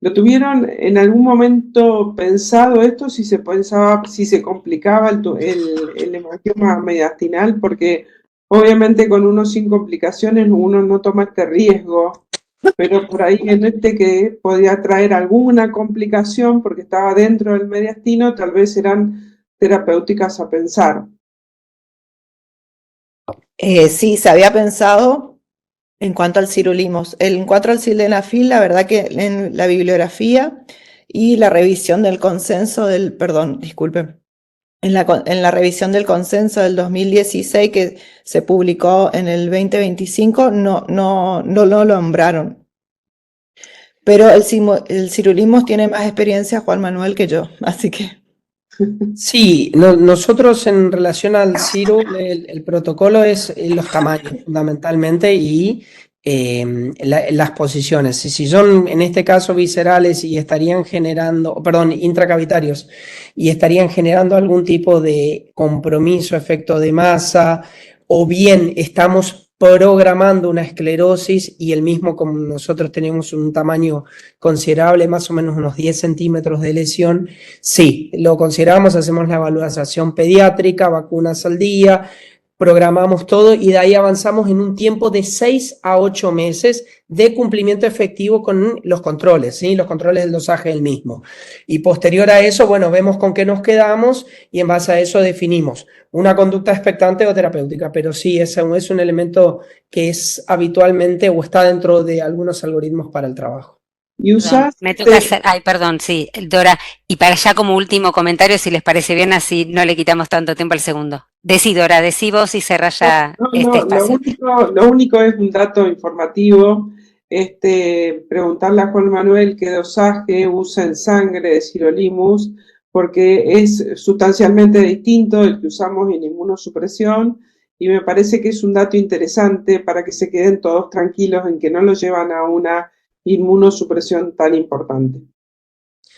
[SPEAKER 2] ¿Lo tuvieron en algún momento pensado esto, si se complicaba el hemangioma mediastinal? Porque obviamente con uno sin complicaciones uno no toma este riesgo, pero por ahí en que podía traer alguna complicación porque estaba dentro del mediastino, tal vez eran terapéuticas a pensar.
[SPEAKER 3] Sí, se había pensado en cuanto al sirolimus. En cuanto al sildenafil, la verdad que en la bibliografía y la revisión del consenso en la revisión del consenso del 2016 que se publicó en el 2025 no lo nombraron. Pero el sirolimus tiene más experiencia, Juan Manuel, que yo, así que...
[SPEAKER 4] Sí, nosotros en relación al Ciru, el protocolo es los tamaños fundamentalmente y las posiciones. Si son en este caso viscerales y estarían generando, perdón, intracavitarios, y estarían generando algún tipo de compromiso, efecto de masa, o bien estamos programando una esclerosis y el mismo, como nosotros tenemos un tamaño considerable, más o menos unos 10 centímetros de lesión, sí, lo consideramos, hacemos la evaluación pediátrica, vacunas al día, programamos todo y de ahí avanzamos en un tiempo de 6 a 8 meses de cumplimiento efectivo con los controles, ¿sí? Los controles del dosaje del mismo. Y posterior a eso, bueno, vemos con qué nos quedamos y en base a eso definimos una conducta expectante o terapéutica, pero sí, es un elemento que es habitualmente o está dentro de algunos algoritmos para el trabajo.
[SPEAKER 2] Y usas...
[SPEAKER 1] Me toca hacer, perdón, sí, Dora, y para allá como último comentario, si les parece bien, así no le quitamos tanto tiempo al segundo. Decí, Dora, decí vos y cerrá ya este espacio.
[SPEAKER 2] Lo único es un dato informativo. preguntarle a Juan Manuel qué dosaje usa en sangre de sirolimus, porque es sustancialmente distinto del que usamos en inmunosupresión, y me parece que es un dato interesante para que se queden todos tranquilos en que no lo llevan a una inmunosupresión tan importante.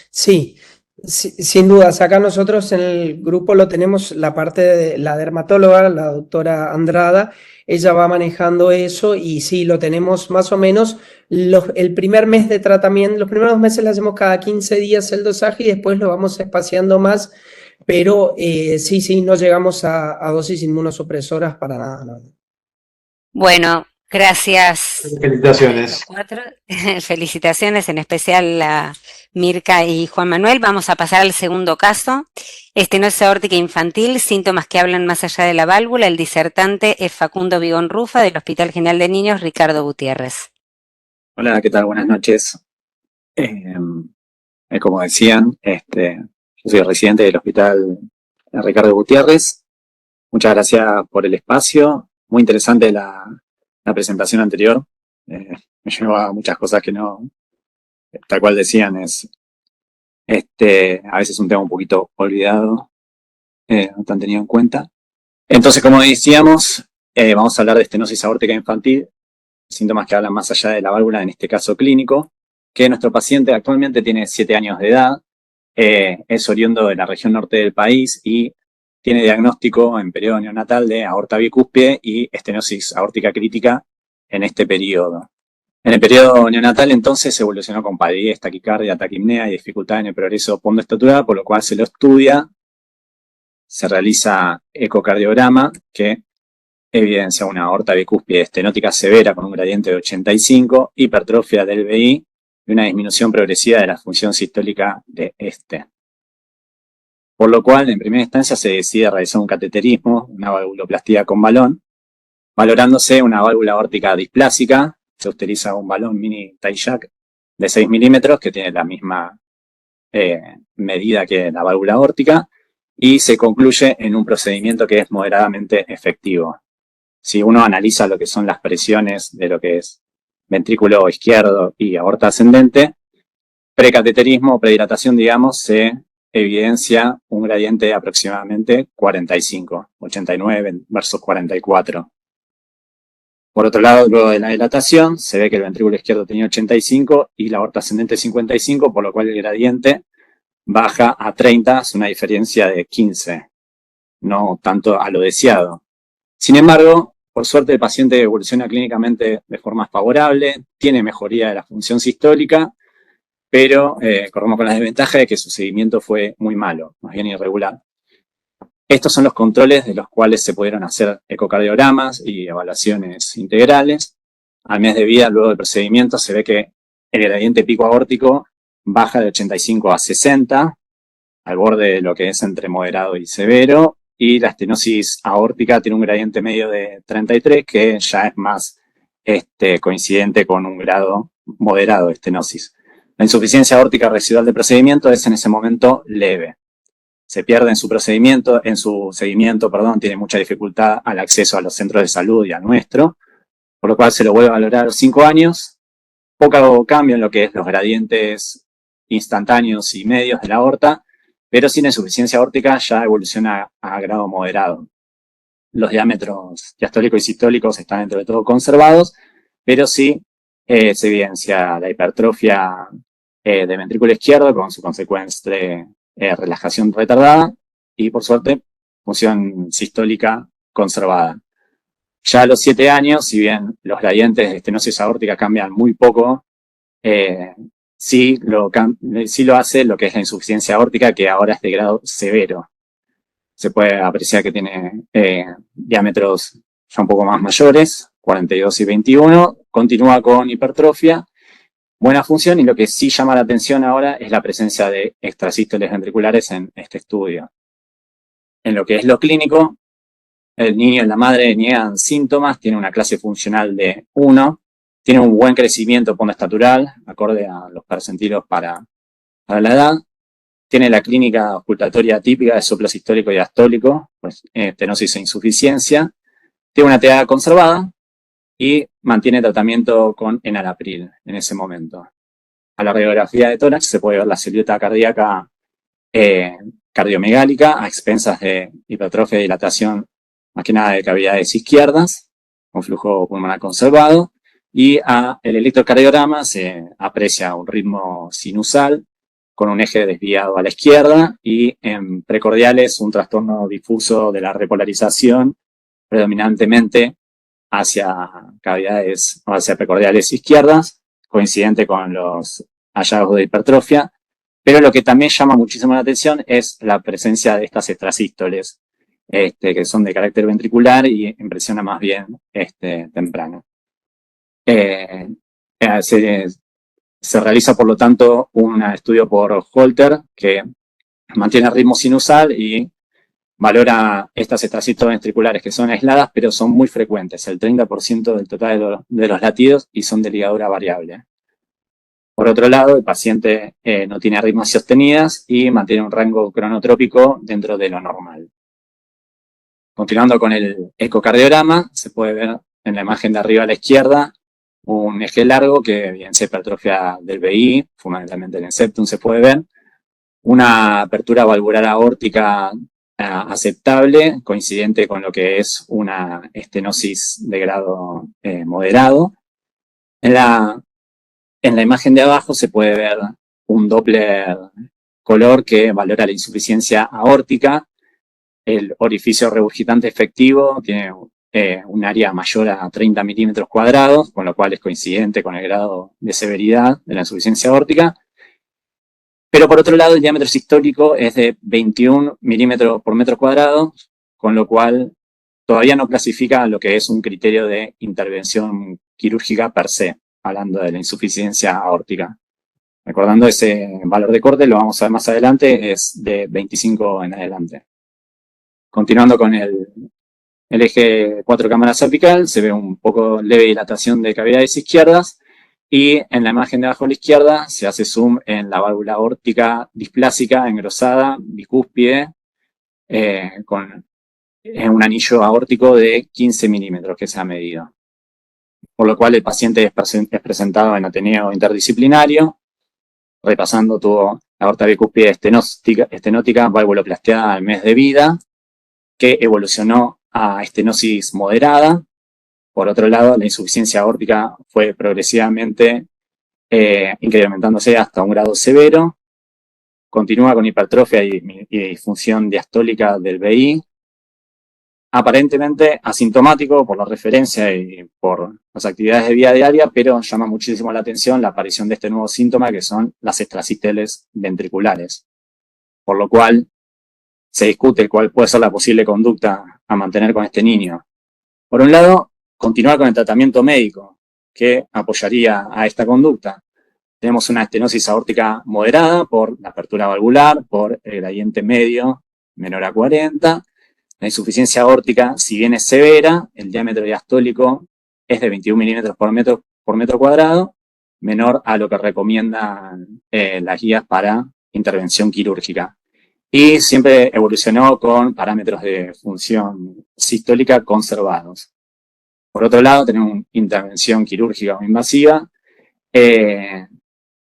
[SPEAKER 4] Sí, sin dudas. Acá nosotros en el grupo lo tenemos la parte de la dermatóloga, la doctora Andrada, ella va manejando eso y sí, lo tenemos más o menos el primer mes de tratamiento, los primeros meses lo hacemos cada 15 días el dosaje y después lo vamos espaciando más, pero sí, no llegamos a dosis inmunosupresoras para nada, no.
[SPEAKER 1] Bueno, gracias a los
[SPEAKER 5] Felicitaciones.
[SPEAKER 1] cuatro. Felicitaciones, en especial a Mirka y Juan Manuel. Vamos a pasar al segundo caso. Estenosis aórtica infantil, síntomas que hablan más allá de la válvula. El disertante es Facundo Vigón Rufa, del Hospital General de Niños Ricardo Gutiérrez.
[SPEAKER 6] Hola, ¿qué tal? Buenas noches. Como decían, yo soy residente del Hospital Ricardo Gutiérrez. Muchas gracias por el espacio. Muy interesante la presentación anterior. Me llevó a muchas cosas que no, tal cual decían, es a veces un tema un poquito olvidado, no tan tenido en cuenta. Entonces, como decíamos, vamos a hablar de estenosis aórtica infantil, síntomas que hablan más allá de la válvula, en este caso clínico, que nuestro paciente actualmente tiene 7 años de edad, es oriundo de la región norte del país y tiene diagnóstico en periodo neonatal de aorta bicúspide y estenosis aórtica crítica en este periodo. En el periodo neonatal, entonces, evolucionó con palidez, taquicardia, taquipnea y dificultad en el progreso pondoestatural, por lo cual se lo estudia, se realiza ecocardiograma, que evidencia una aorta bicúspide estenótica severa con un gradiente de 85, hipertrofia del VI y una disminución progresiva de la función sistólica de este. Por lo cual, en primera instancia, se decide realizar un cateterismo, una valvuloplastía con balón, valorándose una válvula aórtica displásica. Se utiliza un balón mini Tay-Jack de 6 milímetros, que tiene la misma medida que la válvula aórtica, y se concluye en un procedimiento que es moderadamente efectivo. Si uno analiza lo que son las presiones de lo que es ventrículo izquierdo y aorta ascendente, precateterismo, predilatación, digamos, se evidencia un gradiente de aproximadamente 45, 89 versus 44. Por otro lado, luego de la dilatación, se ve que el ventrículo izquierdo tenía 85 y la aorta ascendente 55, por lo cual el gradiente baja a 30, es una diferencia de 15, no tanto a lo deseado. Sin embargo, por suerte el paciente evoluciona clínicamente de forma favorable, tiene mejoría de la función sistólica, pero corremos con la desventaja de que su seguimiento fue muy malo, más bien irregular. Estos son los controles de los cuales se pudieron hacer ecocardiogramas y evaluaciones integrales. Al mes de vida, luego del procedimiento, se ve que el gradiente pico aórtico baja de 85 a 60, al borde de lo que es entre moderado y severo, y la estenosis aórtica tiene un gradiente medio de 33, que ya es más coincidente con un grado moderado de estenosis. La insuficiencia aórtica residual de procedimiento es en ese momento leve. Se pierde en su seguimiento, tiene mucha dificultad al acceso a los centros de salud y al nuestro, por lo cual se lo vuelve a valorar a los 5 años. Poco cambio en lo que es los gradientes instantáneos y medios de la aorta, pero sin insuficiencia aórtica ya evoluciona a grado moderado. Los diámetros diastólicos y sistólicos están dentro de todo conservados, pero sí se evidencia la hipertrofia de ventrículo izquierdo con su consecuente relajación retardada y, por suerte, función sistólica conservada. Ya a los 7 años, si bien los gradientes de estenosis aórtica cambian muy poco, sí lo hace lo que es la insuficiencia aórtica, que ahora es de grado severo. Se puede apreciar que tiene diámetros ya un poco más mayores, 42 y 21, continúa con hipertrofia, buena función, y lo que sí llama la atención ahora es la presencia de extrasístoles ventriculares en este estudio. En lo que es lo clínico, el niño y la madre niegan síntomas, tiene una clase funcional de 1, tiene un buen crecimiento pondoestatural, acorde a los percentilos para la edad, tiene la clínica ocultatoria típica de soplo sistólico y diastólico, pues estenosis e insuficiencia, tiene una TEA conservada, y mantiene tratamiento con enalapril en ese momento. A la radiografía de tórax se puede ver la silueta cardíaca cardiomegálica a expensas de hipertrofia y dilatación, más que nada de cavidades izquierdas, con flujo pulmonar conservado, y el electrocardiograma se aprecia un ritmo sinusal con un eje desviado a la izquierda y en precordiales un trastorno difuso de la repolarización predominantemente hacia cavidades o hacia precordiales izquierdas, coincidente con los hallazgos de hipertrofia, pero lo que también llama muchísimo la atención es la presencia de estas extrasístoles, que son de carácter ventricular y impresiona más bien temprano. Se realiza, por lo tanto, un estudio por Holter que mantiene el ritmo sinusal y valora estas extrasístoles ventriculares que son aisladas, pero son muy frecuentes, el 30% del total de los latidos y son de ligadura variable. Por otro lado, el paciente no tiene arritmias sostenidas y mantiene un rango cronotrópico dentro de lo normal. Continuando con el ecocardiograma, se puede ver en la imagen de arriba a la izquierda un eje largo que evidencia hipertrofia del VI, fundamentalmente el septum se puede ver, una apertura valvular aórtica aceptable, coincidente con lo que es una estenosis de grado moderado. En la imagen de abajo se puede ver un Doppler color que valora la insuficiencia aórtica. El orificio regurgitante efectivo tiene un área mayor a 30 milímetros cuadrados, con lo cual es coincidente con el grado de severidad de la insuficiencia aórtica. Pero por otro lado, el diámetro sistólico es de 21 milímetros por metro cuadrado, con lo cual todavía no clasifica lo que es un criterio de intervención quirúrgica per se, hablando de la insuficiencia aórtica. Recordando ese valor de corte, lo vamos a ver más adelante, es de 25 en adelante. Continuando con el eje 4 cámaras cervical, se ve un poco leve dilatación de cavidades izquierdas, y en la imagen de abajo a la izquierda se hace zoom en la válvula aórtica displásica, engrosada, bicúspide, con un anillo aórtico de 15 milímetros que se ha medido. Por lo cual el paciente es presentado en ateneo interdisciplinario. Repasando, tuvo aorta bicúspide estenótica, válvuloplasteada al mes de vida, que evolucionó a estenosis moderada. Por otro lado, la insuficiencia aórtica fue progresivamente incrementándose hasta un grado severo. Continúa con hipertrofia y disfunción diastólica del VI. Aparentemente asintomático por la referencia y por las actividades de vida diaria, pero llama muchísimo la atención la aparición de este nuevo síntoma que son las extrasístoles ventriculares. Por lo cual se discute cuál puede ser la posible conducta a mantener con este niño. Por un lado, continuar con el tratamiento médico que apoyaría a esta conducta. Tenemos una estenosis aórtica moderada por la apertura valvular, por el gradiente medio menor a 40. La insuficiencia aórtica, si bien es severa, el diámetro diastólico es de 21 milímetros por metro cuadrado, menor a lo que recomiendan las guías para intervención quirúrgica. Y siempre evolucionó con parámetros de función sistólica conservados. Por otro lado, tenemos una intervención quirúrgica o invasiva.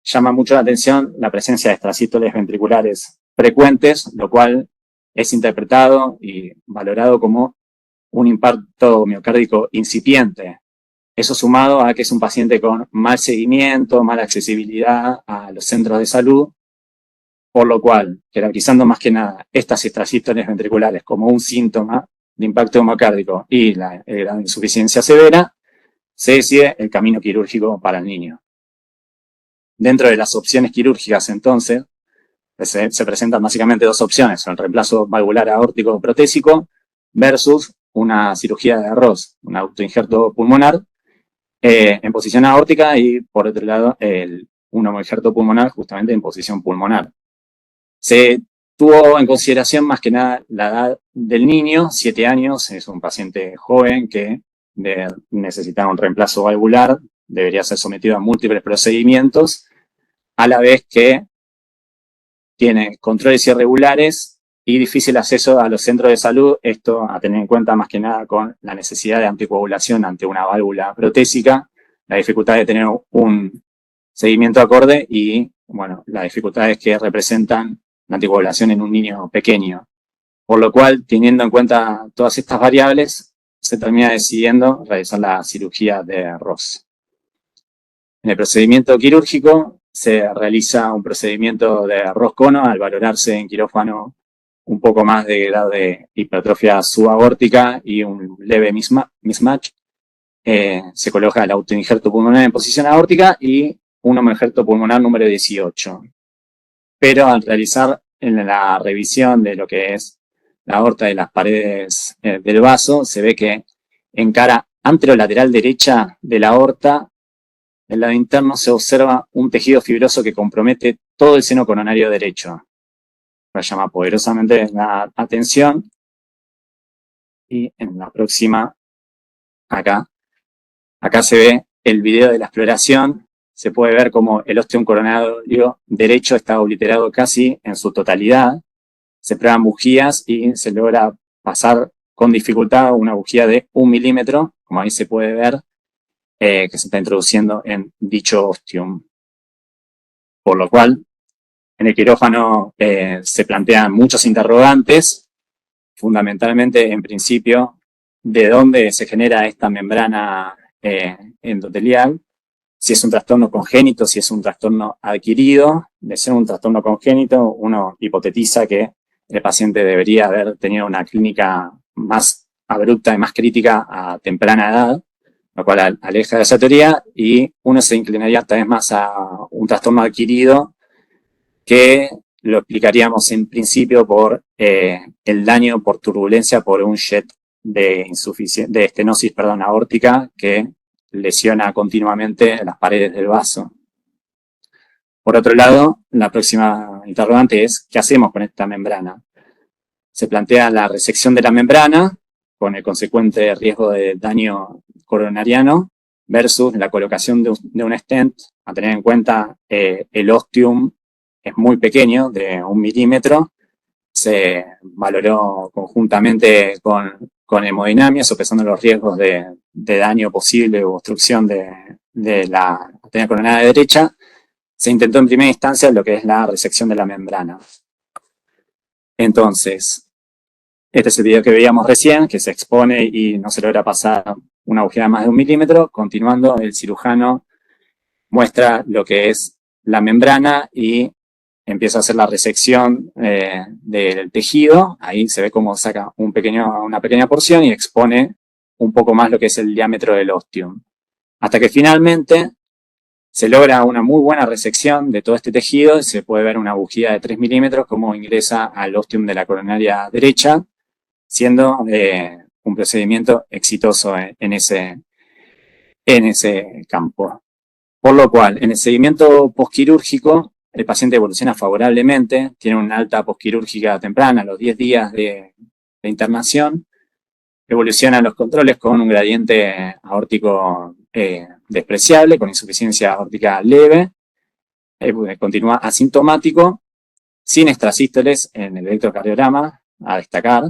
[SPEAKER 6] Llama mucho la atención la presencia de extrasístoles ventriculares frecuentes, lo cual es interpretado y valorado como un infarto miocárdico incipiente. Eso sumado a que es un paciente con mal seguimiento, mala accesibilidad a los centros de salud, por lo cual, jerarquizando más que nada estas extrasístoles ventriculares como un síntoma de impacto miocárdico y la insuficiencia severa, se decide el camino quirúrgico para el niño. Dentro de las opciones quirúrgicas, entonces, se presentan básicamente dos opciones: el reemplazo valvular aórtico protésico versus una cirugía de arroz, un autoinjerto pulmonar en posición aórtica, y por otro lado un homoinjerto pulmonar justamente en posición pulmonar. Se tuvo en consideración más que nada la edad del niño, 7 años, es un paciente joven que necesita un reemplazo valvular, debería ser sometido a múltiples procedimientos, a la vez que tiene controles irregulares y difícil acceso a los centros de salud, esto a tener en cuenta más que nada con la necesidad de anticoagulación ante una válvula protésica, la dificultad de tener un seguimiento acorde y, bueno, las dificultades que representan la anticoagulación en un niño pequeño. Por lo cual, teniendo en cuenta todas estas variables, se termina decidiendo realizar la cirugía de Ross. En el procedimiento quirúrgico se realiza un procedimiento de Ross-Cono al valorarse en quirófano un poco más de grado de hipertrofia subaórtica y un leve mismatch. Se coloca el autoinjerto pulmonar en posición aórtica y un homoinjerto pulmonar número 18. Pero al realizar en la revisión de lo que es la aorta de las paredes del vaso, se ve que en cara anterolateral derecha de la aorta, del lado interno, se observa un tejido fibroso que compromete todo el seno coronario derecho. Llama poderosamente la atención. Y en la próxima, acá se ve el video de la exploración. Se puede ver como el ostium coronario derecho está obliterado casi en su totalidad. Se prueban bujías y se logra pasar con dificultad una bujía de 1 milímetro, como ahí se puede ver, que se está introduciendo en dicho ostium. Por lo cual, en el quirófano se plantean muchos interrogantes, fundamentalmente, en principio, de dónde se genera esta membrana endotelial, si es un trastorno congénito, si es un trastorno adquirido. De ser un trastorno congénito, uno hipotetiza que el paciente debería haber tenido una clínica más abrupta y más crítica a temprana edad, lo cual aleja de esa teoría, y uno se inclinaría tal vez más a un trastorno adquirido que lo explicaríamos en principio por el daño por turbulencia por un jet de estenosis aórtica que lesiona continuamente las paredes del vaso. Por otro lado, la próxima interrogante es, ¿qué hacemos con esta membrana? Se plantea la resección de la membrana con el consecuente riesgo de daño coronariano versus la colocación de un stent. A tener en cuenta, el ostium es muy pequeño, de 1 milímetro. Se valoró conjuntamente con hemodinamia, sopesando los riesgos de daño posible o obstrucción de la arteria coronaria derecha. Se intentó en primera instancia lo que es la resección de la membrana. Entonces, este es el video que veíamos recién, que se expone y no se logra pasar una agujera de más de 1 milímetro. Continuando, el cirujano muestra lo que es la membrana y empieza a hacer la resección del tejido. Ahí se ve cómo saca una pequeña porción y expone un poco más lo que es el diámetro del ostium. Hasta que finalmente se logra una muy buena resección de todo este tejido y se puede ver una bujía de 3 milímetros como ingresa al ostium de la coronaria derecha, siendo un procedimiento exitoso en ese campo. Por lo cual, en el seguimiento posquirúrgico, el paciente evoluciona favorablemente, tiene una alta posquirúrgica temprana a los 10 días de internación, evolucionan los controles con un gradiente aórtico despreciable, con insuficiencia aórtica leve, continúa asintomático, sin extrasístoles en el electrocardiograma, a destacar,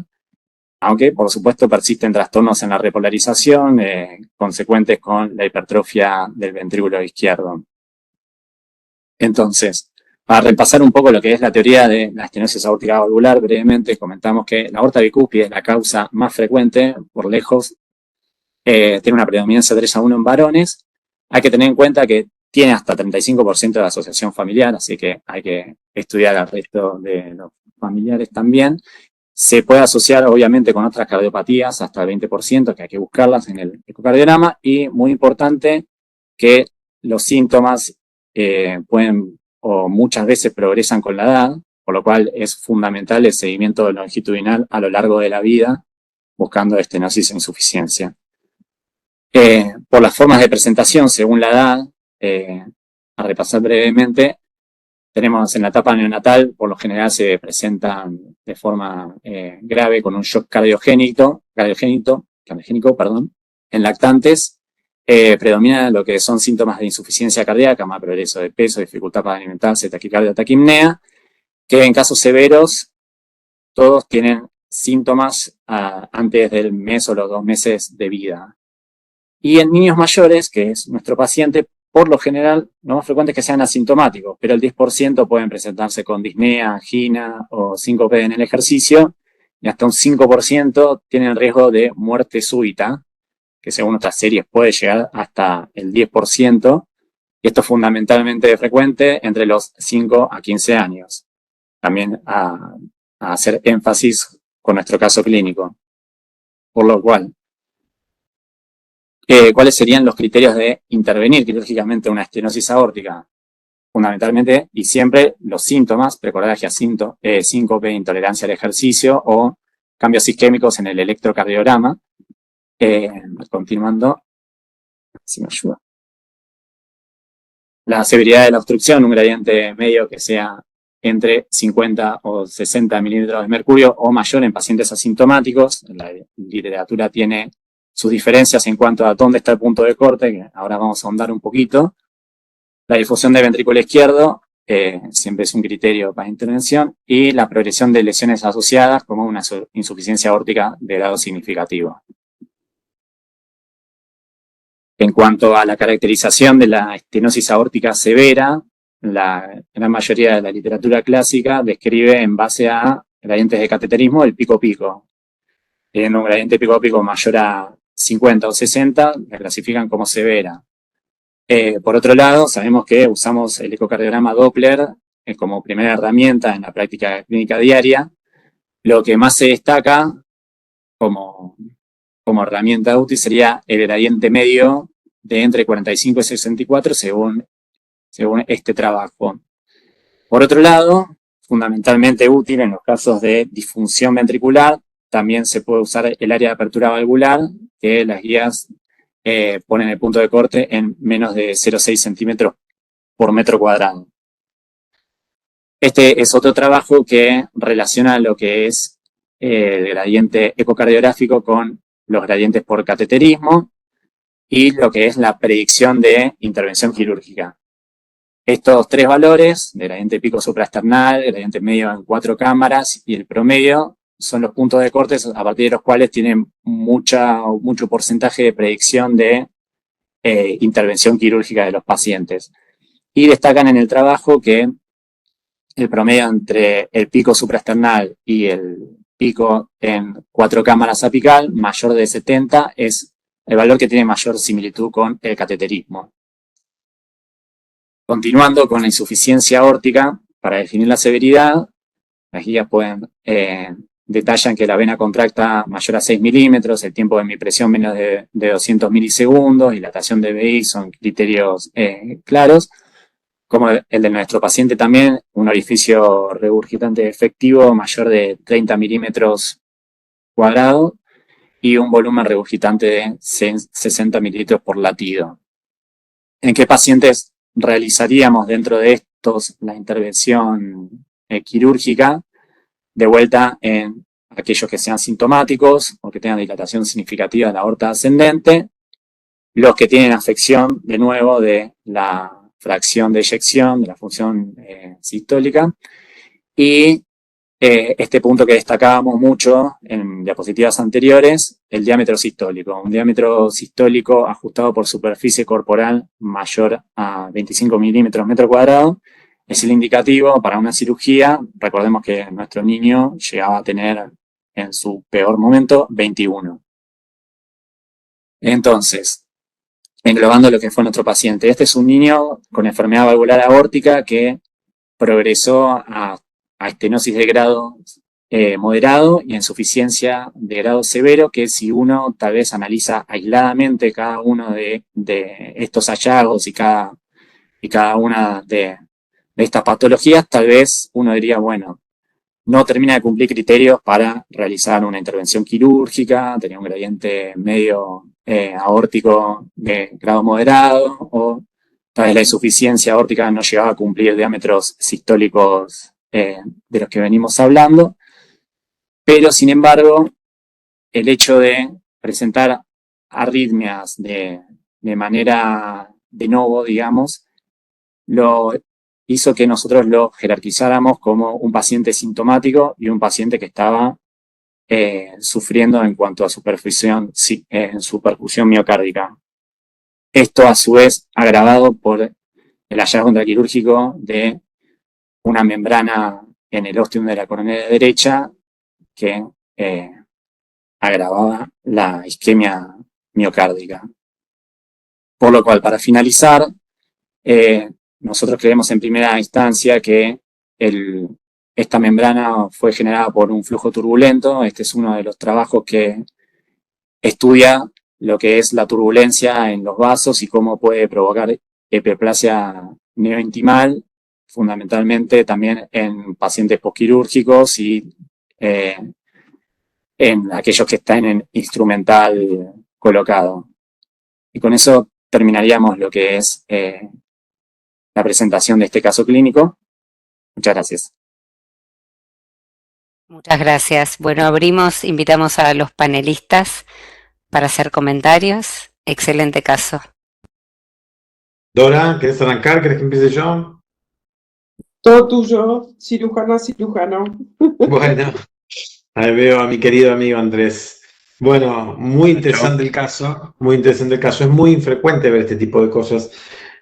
[SPEAKER 6] aunque por supuesto persisten trastornos en la repolarización consecuentes con la hipertrofia del ventrículo izquierdo. Entonces, para repasar un poco lo que es la teoría de la estenosis aórtica valvular, brevemente comentamos que la aorta bicúspide es la causa más frecuente, por lejos, tiene una predominancia 3-1 en varones. Hay que tener en cuenta que tiene hasta 35% de asociación familiar, así que hay que estudiar al resto de los familiares también. Se puede asociar obviamente con otras cardiopatías, hasta el 20%, que hay que buscarlas en el ecocardiograma, y muy importante que los síntomas pueden o muchas veces progresan con la edad, por lo cual es fundamental el seguimiento longitudinal a lo largo de la vida, buscando estenosis e insuficiencia. Por las formas de presentación según la edad, a repasar brevemente, tenemos en la etapa neonatal, por lo general se presentan de forma grave con un shock cardiogénico, en lactantes. Predomina lo que son síntomas de insuficiencia cardíaca, mal progreso de peso, dificultad para alimentarse, taquicardia, taquipnea, que en casos severos todos tienen síntomas antes del mes o los 2 meses de vida. Y en niños mayores, que es nuestro paciente, por lo general, lo más frecuente es que sean asintomáticos, pero el 10% pueden presentarse con disnea, angina o síncope en el ejercicio, y hasta un 5% tienen riesgo de muerte súbita, que según otras series puede llegar hasta el 10%, y esto es fundamentalmente frecuente entre los 5 a 15 años. También a hacer énfasis con nuestro caso clínico. Por lo cual, ¿cuáles serían los criterios de intervenir quirúrgicamente una estenosis aórtica? Fundamentalmente y siempre los síntomas, precordagia, síncope, intolerancia al ejercicio o cambios isquémicos en el electrocardiograma. Continuando, si me ayuda. La severidad de la obstrucción, un gradiente medio que sea entre 50 o 60 milímetros de mercurio o mayor en pacientes asintomáticos. La literatura tiene sus diferencias en cuanto a dónde está el punto de corte, que ahora vamos a ahondar un poquito. La difusión del ventrículo izquierdo siempre es un criterio para intervención, y la progresión de lesiones asociadas como una insuficiencia aórtica de grado significativo. En cuanto a la caracterización de la estenosis aórtica severa, la gran mayoría de la literatura clásica describe en base a gradientes de cateterismo el pico-pico. Teniendo un gradiente pico-pico mayor a 50 o 60, la clasifican como severa. Por otro lado, sabemos que usamos el ecocardiograma Doppler como primera herramienta en la práctica clínica diaria. Lo que más se destaca como herramienta útil sería el gradiente medio de entre 45 y 64 según este trabajo. Por otro lado, fundamentalmente útil en los casos de disfunción ventricular, también se puede usar el área de apertura valvular, que las guías ponen el punto de corte en menos de 0,6 centímetros por metro cuadrado. Este es otro trabajo que relaciona lo que es el gradiente ecocardiográfico con los gradientes por cateterismo y lo que es la predicción de intervención quirúrgica. Estos 3 valores, de gradiente pico supraesternal, gradiente medio en 4 cámaras y el promedio, son los puntos de corte a partir de los cuales tienen mucho porcentaje de predicción de intervención quirúrgica de los pacientes. Y destacan en el trabajo que el promedio entre el pico supraesternal y el pico en 4 cámaras apical, mayor de 70, es el valor que tiene mayor similitud con el cateterismo. Continuando con la insuficiencia aórtica, para definir la severidad, las guías detallan que la vena contracta mayor a 6 milímetros, el tiempo de hemipresión menos de 200 milisegundos, dilatación de BI son criterios claros, como el de nuestro paciente también, un orificio regurgitante efectivo mayor de 30 milímetros cuadrados y un volumen regurgitante de 60 mililitros por latido. ¿En qué pacientes realizaríamos dentro de estos la intervención quirúrgica? De vuelta en aquellos que sean sintomáticos o que tengan dilatación significativa de la aorta ascendente, los que tienen afección, de nuevo, de la fracción de eyección, de la función sistólica, y este punto que destacábamos mucho en diapositivas anteriores, el diámetro sistólico. Un diámetro sistólico ajustado por superficie corporal mayor a 25 milímetros metro cuadrado es el indicativo para una cirugía. Recordemos que nuestro niño llegaba a tener en su peor momento 21. Entonces, englobando lo que fue nuestro paciente, este es un niño con enfermedad valvular aórtica que progresó a estenosis de grado moderado y insuficiencia de grado severo, que si uno tal vez analiza aisladamente cada uno de estos hallazgos y cada una de estas patologías, tal vez uno diría, bueno, no termina de cumplir criterios para realizar una intervención quirúrgica, tenía un gradiente medio aórtico de grado moderado, o tal vez la insuficiencia aórtica no llegaba a cumplir diámetros sistólicos de los que venimos hablando, pero sin embargo, el hecho de presentar arritmias de manera de novo, digamos, lo hizo que nosotros lo jerarquizáramos como un paciente sintomático y un paciente que estaba sufriendo en cuanto a su perfusión miocárdica. Esto, a su vez, agravado por el hallazgo intraquirúrgico de una membrana en el ostium de la coronaria derecha que agravaba la isquemia miocárdica. Por lo cual, para finalizar, nosotros creemos en primera instancia que esta membrana fue generada por un flujo turbulento. Este es uno de los trabajos que estudia lo que es la turbulencia en los vasos y cómo puede provocar hiperplasia neointimal, fundamentalmente también en pacientes posquirúrgicos y en aquellos que están en instrumental colocado. Y con eso terminaríamos lo que es la presentación de este caso clínico. Muchas gracias.
[SPEAKER 1] Muchas gracias. Bueno, invitamos a los panelistas para hacer comentarios. Excelente caso.
[SPEAKER 5] Dora, ¿querés arrancar? ¿Querés que empiece yo?
[SPEAKER 2] Todo tuyo, cirujano.
[SPEAKER 5] Bueno, ahí veo a mi querido amigo Andrés. Bueno, muy interesante el caso, muy interesante el caso. Es muy infrecuente ver este tipo de cosas.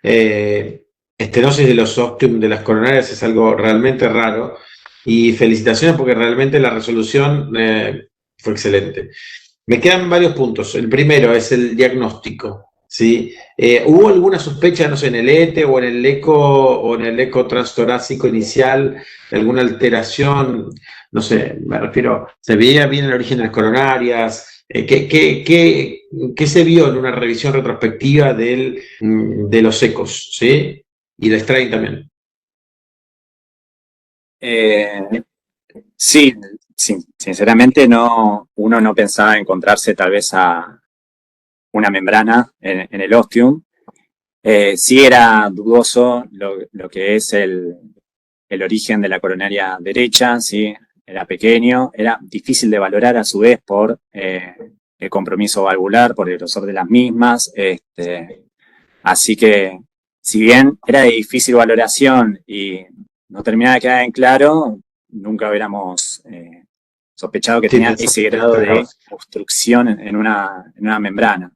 [SPEAKER 5] Estenosis de los ostium de las coronarias es algo realmente raro. Y felicitaciones porque realmente la resolución fue excelente. Me quedan varios puntos. El primero es el diagnóstico. ¿Sí? ¿Hubo alguna sospecha, no sé, en el ETE o en el eco transtorácico inicial, alguna alteración? No sé, me refiero, ¿se veía bien el origen de las coronarias? ¿Qué se vio en una revisión retrospectiva de los ecos? ¿Sí? Y del STRAIN también.
[SPEAKER 6] Sí, sinceramente uno no pensaba encontrarse tal vez a una membrana en el ostium. Sí era dudoso lo que es el origen de la coronaria derecha, sí, era pequeño, era difícil de valorar a su vez por el compromiso valvular, por el grosor de las mismas, así que si bien era de difícil valoración y no terminaba de quedar en claro, nunca hubiéramos sospechado que tenía ese grado de obstrucción en una membrana.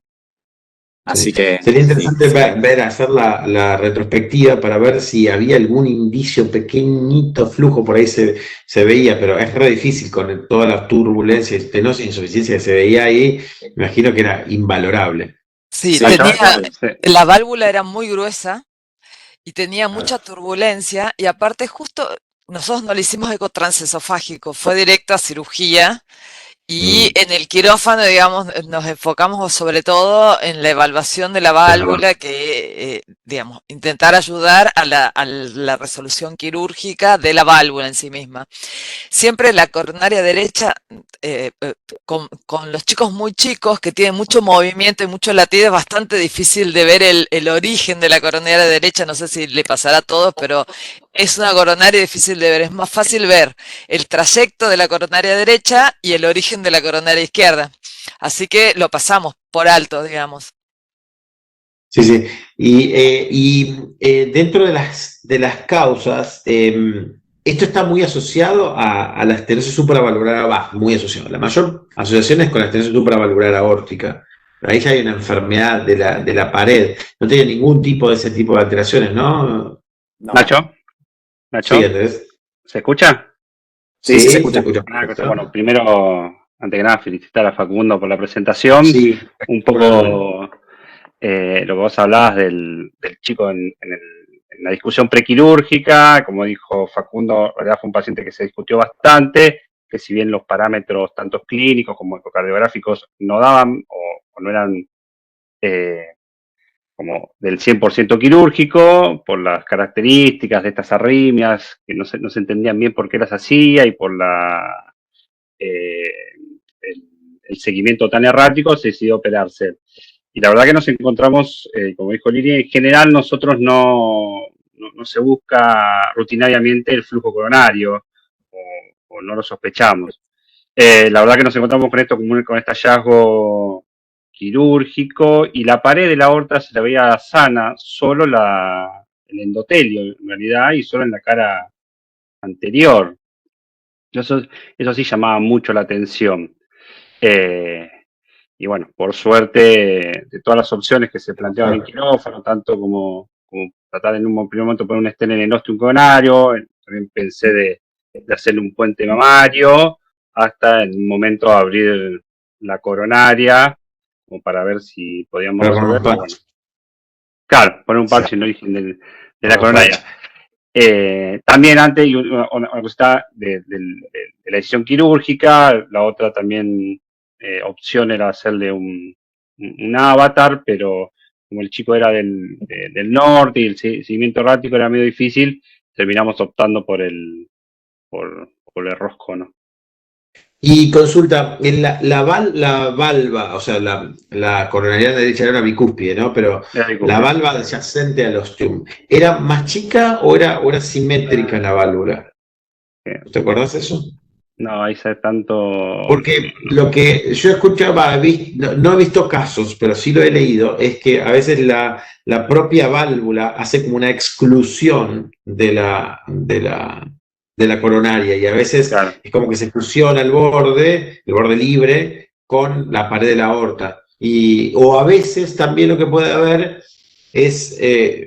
[SPEAKER 6] Así que
[SPEAKER 5] sería interesante hacer la retrospectiva para ver si había algún indicio, pequeñito flujo por ahí se veía, pero es re difícil con toda la turbulencia, estenosis, insuficiencia que se veía ahí. Me imagino que era invalorable.
[SPEAKER 7] Sí, la válvula era muy gruesa y tenía mucha turbulencia, y aparte justo nosotros no le hicimos eco transesofágico, fue directa a cirugía. Y en el quirófano, digamos, nos enfocamos sobre todo en la evaluación de la válvula, que, digamos, intentar ayudar a la resolución quirúrgica de la válvula en sí misma. Siempre la coronaria derecha, con los chicos muy chicos que tienen mucho movimiento y mucho latido, es bastante difícil de ver el origen de la coronaria derecha. No sé si le pasará a todos, pero es una coronaria difícil de ver. Es más fácil ver el trayecto de la coronaria derecha y el origen de la coronaria izquierda. Así que lo pasamos por alto, digamos.
[SPEAKER 5] Sí, sí. Y dentro de las causas, esto está muy asociado a la estenosis supravalvular baja, muy asociado. La mayor asociación es con la estenosis supravalvular aórtica. Ahí ya hay una enfermedad de la pared. No tiene ningún tipo de ese tipo de alteraciones, ¿no?
[SPEAKER 8] Nacho.
[SPEAKER 5] Sí, Andrés.
[SPEAKER 8] ¿Se escucha?
[SPEAKER 5] Sí, se escucha.
[SPEAKER 8] Bueno, primero, antes que nada, felicitar a Facundo por la presentación.
[SPEAKER 5] Sí.
[SPEAKER 8] Un poco lo que vos hablabas del chico en la discusión prequirúrgica. Como dijo Facundo, en realidad fue un paciente que se discutió bastante, que si bien los parámetros tanto clínicos como ecocardiográficos no daban o no eran como del 100% quirúrgico, por las características de estas arritmias, que no se entendían bien por qué las hacía y por el seguimiento tan errático, se decidió operarse. Y la verdad que nos encontramos, como dijo Lili, en general nosotros no se busca rutinariamente el flujo coronario, o no lo sospechamos. La verdad que nos encontramos con esto, con este hallazgo quirúrgico, y la pared de la aorta se la veía sana, solo el endotelio en realidad y solo en la cara anterior. Eso sí llamaba mucho la atención. Y bueno, por suerte, de todas las opciones que se planteaban en quirófano, tanto como tratar en un primer momento de poner un stent en el ostium coronario, también pensé de hacerle un puente mamario, hasta en un momento abrir la coronaria, como para ver si podíamos resolverlo. Bueno, claro, poner un parche en el origen de la coronaria. También antes, una cosa de la decisión quirúrgica, la otra también opción era hacerle un avatar, pero como el chico era del norte y el seguimiento errático era medio difícil, terminamos optando por el rosco, ¿no?
[SPEAKER 5] Y consulta, en la valva, o sea, la coronaria derecha era una bicúspide, ¿no? Pero la valva adyacente al ostium, ¿era más chica o era simétrica la válvula? ¿Te acordás de eso?
[SPEAKER 8] No, ahí sabe tanto...
[SPEAKER 5] Porque lo que yo escuchaba, no he visto casos, pero sí lo he leído, es que a veces la propia válvula hace como una exclusión de la coronaria y a veces es como que se fusiona el borde libre con la pared de la aorta. O a veces también lo que puede haber es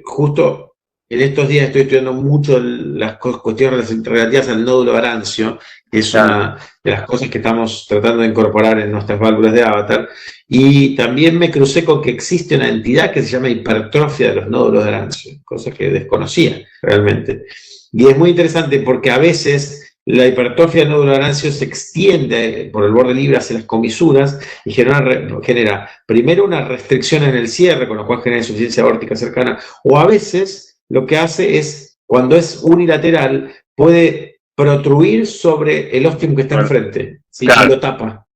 [SPEAKER 5] justo en estos días estoy estudiando mucho las cuestiones relativas al nódulo arancio, que es una de las cosas que estamos tratando de incorporar en nuestras válvulas de avatar, y también me crucé con que existe una entidad que se llama hipertrofia de los nódulos de arancio, cosa que desconocía realmente. Y es muy interesante porque a veces la hipertrofia del nódulo arancio se extiende por el borde libre hacia las comisuras y genera primero una restricción en el cierre, con lo cual genera insuficiencia aórtica cercana, o a veces lo que hace es, cuando es unilateral, puede protruir sobre el ostium que está enfrente, ¿sí? Y lo tapa.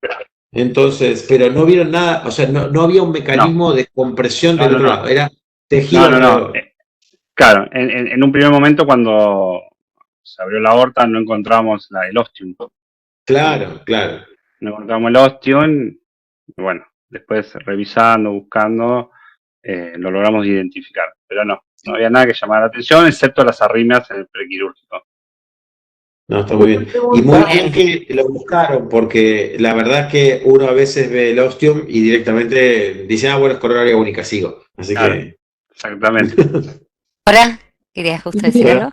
[SPEAKER 5] Entonces, pero no vieron nada, o sea, no había un mecanismo de compresión del otro lado, era tejido.
[SPEAKER 8] Claro, en un primer momento cuando se abrió la aorta no encontramos el ostium.
[SPEAKER 5] Claro.
[SPEAKER 8] No encontramos el ostium, y bueno, después revisando, buscando, lo logramos identificar, pero no había nada que llamara la atención, excepto las arritmias en el prequirúrgico.
[SPEAKER 5] No, está muy bien. Y muy bien que lo buscaron, porque la verdad es que uno a veces ve el ostium y directamente dice, bueno, es coronaria única, sigo. Así que...
[SPEAKER 8] Exactamente.
[SPEAKER 1] Ahora, ¿querías justo decir algo?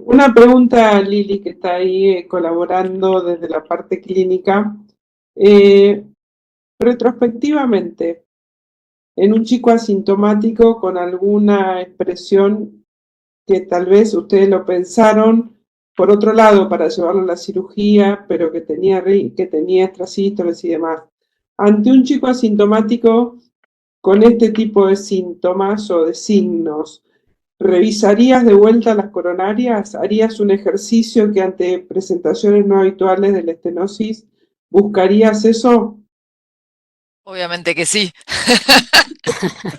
[SPEAKER 2] Una pregunta, Lili, que está ahí colaborando desde la parte clínica. Retrospectivamente, en un chico asintomático con alguna expresión que tal vez ustedes lo pensaron, por otro lado, para llevarlo a la cirugía, pero que tenía extrasístoles y demás. Ante un chico asintomático con este tipo de síntomas o de signos, ¿revisarías de vuelta las coronarias? ¿Harías un ejercicio que ante presentaciones no habituales de la estenosis buscarías eso?
[SPEAKER 7] Obviamente que sí.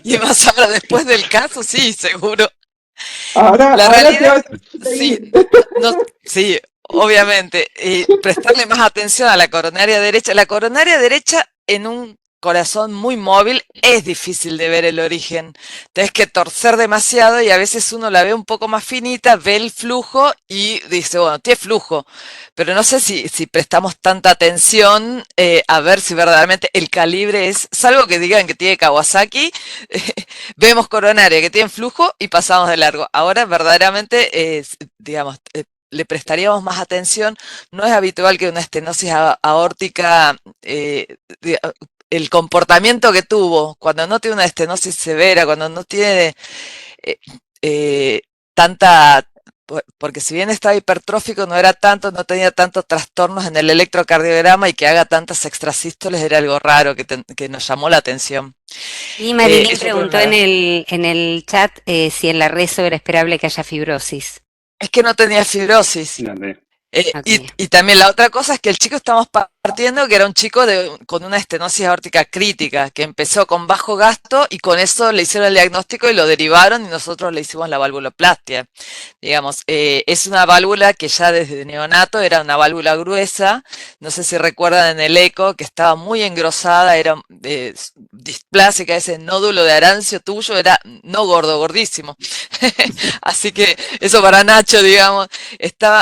[SPEAKER 7] Y más ahora después del caso, sí, seguro.
[SPEAKER 2] Ahora
[SPEAKER 7] realidad, sí, obviamente. Prestarle más atención a la coronaria derecha. La coronaria derecha en un corazón muy móvil es difícil de ver el origen. Tenés que torcer demasiado y a veces uno la ve un poco más finita, ve el flujo y dice, bueno, tiene flujo. Pero no sé si prestamos tanta atención a ver si verdaderamente el calibre es, salvo que digan que tiene Kawasaki, vemos coronaria que tiene flujo y pasamos de largo. Ahora verdaderamente, digamos, le prestaríamos más atención. No es habitual que una estenosis aórtica, el comportamiento que tuvo, cuando no tiene una estenosis severa, cuando no tiene tanta... Porque si bien estaba hipertrófico, no tenía tantos trastornos en el electrocardiograma y que haga tantas extrasístoles era algo raro que nos llamó la atención.
[SPEAKER 1] Y Marilyn preguntó en el chat si en la reso era esperable que haya fibrosis.
[SPEAKER 7] Es que no tenía fibrosis.
[SPEAKER 8] Okay.
[SPEAKER 7] Y también la otra cosa es que el chico estamos partiendo que era un chico con una estenosis aórtica crítica, que empezó con bajo gasto y con eso le hicieron el diagnóstico y lo derivaron y nosotros le hicimos la valvuloplastia. Digamos, es una válvula que ya desde neonato era una válvula gruesa, no sé si recuerdan en el eco que estaba muy engrosada, era displásica, ese nódulo de arancio tuyo era no gordo, gordísimo. Así que eso para Nacho, digamos,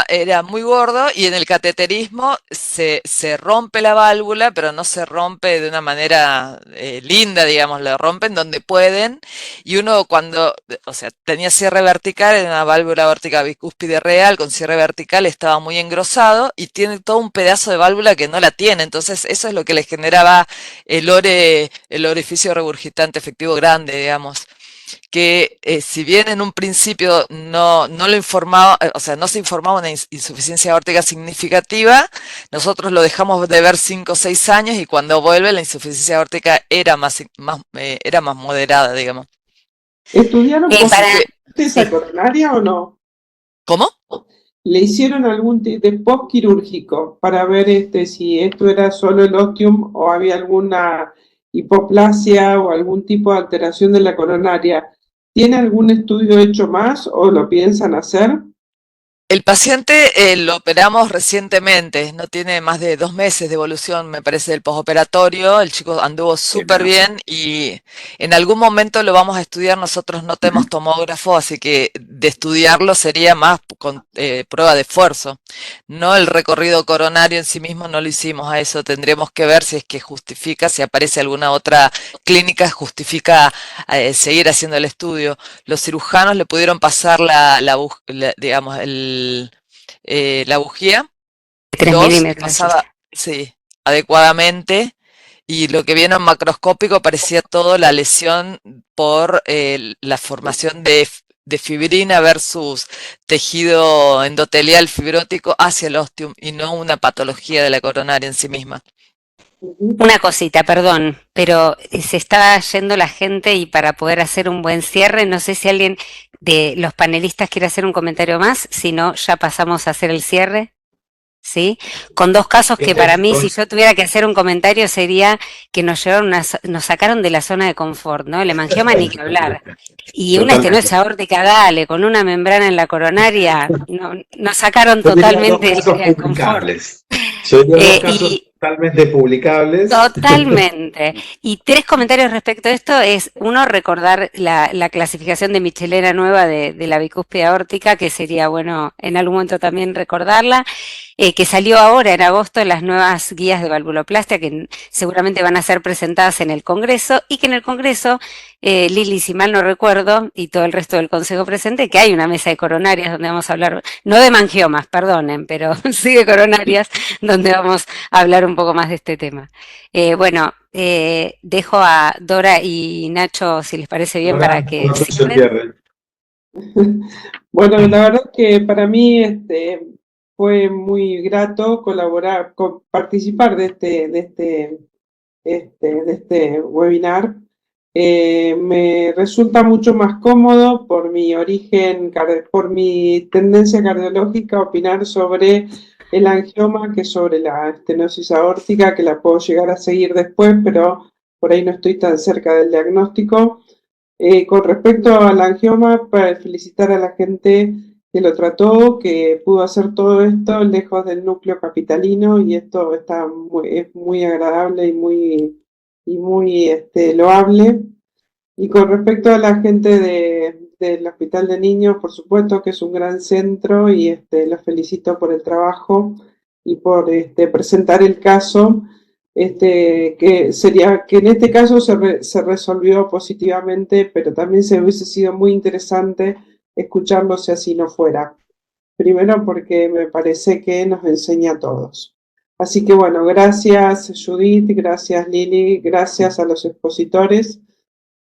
[SPEAKER 7] era muy gordo y en el cateterismo se rompe la válvula, pero no se rompe de una manera linda, digamos, la rompen donde pueden y uno cuando, o sea, tenía cierre vertical, era una válvula aórtica bicúspide real con cierre vertical, estaba muy engrosado y tiene todo un pedazo de válvula que no la tiene, entonces eso es lo que le generaba el orificio regurgitante efectivo grande, digamos. Que si bien en un principio no lo informaba, o sea, no se informaba una insuficiencia aórtica significativa, nosotros lo dejamos de ver 5 o 6 años y cuando vuelve la insuficiencia aórtica era más moderada, digamos.
[SPEAKER 2] ¿Estudiaron esa
[SPEAKER 7] sí.
[SPEAKER 2] coronaria o no?
[SPEAKER 7] ¿Cómo?
[SPEAKER 2] ¿Le hicieron algún de postquirúrgico para ver si esto era solo el ostium o había alguna hipoplasia o algún tipo de alteración de la coronaria? ¿Tiene algún estudio hecho más o lo piensan hacer?
[SPEAKER 7] El paciente lo operamos recientemente, no tiene más de 2 meses de evolución, me parece, del postoperatorio. El chico anduvo súper bien y en algún momento lo vamos a estudiar. Nosotros no tenemos tomógrafo, así que de estudiarlo sería más con prueba de esfuerzo. No el recorrido coronario en sí mismo, no lo hicimos a eso. Tendremos que ver si es que justifica, si aparece alguna otra clínica, justifica seguir haciendo el estudio. Los cirujanos le pudieron pasar digamos, la bujía
[SPEAKER 1] 3
[SPEAKER 7] 2
[SPEAKER 1] milímetros.
[SPEAKER 7] pasaba, sí, adecuadamente y lo que vieron macroscópico parecía todo la lesión por la formación de fibrina versus tejido endotelial fibrótico hacia el ostium y no una patología de la coronaria en sí misma.
[SPEAKER 1] Una cosita, perdón, pero se está yendo la gente y para poder hacer un buen cierre, no sé si alguien de los panelistas quiere hacer un comentario más, si no, ya pasamos a hacer el cierre. ¿Sí? Con 2 casos que para mí, si yo tuviera que hacer un comentario, sería que nos sacaron de la zona de confort, ¿no? El hemangioma ni que hablar. Y una estenosis aórtica, dale, con una membrana en la coronaria, nos sacaron totalmente del confort.
[SPEAKER 5] Yo diría 2 casos totalmente publicables.
[SPEAKER 1] Totalmente. Y 3 comentarios respecto a esto es, uno, recordar la clasificación de Michelena nueva de la bicúspide aórtica, que sería bueno en algún momento también recordarla, que salió ahora en agosto en las nuevas guías de valvuloplastia, que seguramente van a ser presentadas en el Congreso, y que en el Congreso, Lili, si mal no recuerdo, y todo el resto del Consejo presente, que hay una mesa de coronarias donde vamos a hablar, no de mangiomas, perdonen, pero sí de coronarias, donde vamos a hablar un poco más de este tema. Bueno, dejo a Dora y Nacho, si les parece bien, para que cierren.
[SPEAKER 2] Bueno, la verdad que para mí fue muy grato participar de este webinar. Me resulta mucho más cómodo por mi origen, por mi tendencia cardiológica, opinar sobre el angioma que sobre la estenosis aórtica, que la puedo llegar a seguir después, pero por ahí no estoy tan cerca del diagnóstico. Con respecto al angioma, para felicitar a la gente que lo trató, que pudo hacer todo esto lejos del núcleo capitalino, y esto es muy agradable y muy loable. Y con respecto a la gente del Hospital de Niños, por supuesto que es un gran centro y los felicito por el trabajo y por presentar el caso. Que sería que en este caso se resolvió positivamente, pero también se hubiese sido muy interesante escucharlo si así no fuera. Primero porque me parece que nos enseña a todos. Así que bueno, gracias Judith, gracias Lili, gracias a los expositores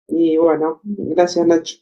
[SPEAKER 2] y bueno, gracias Nacho.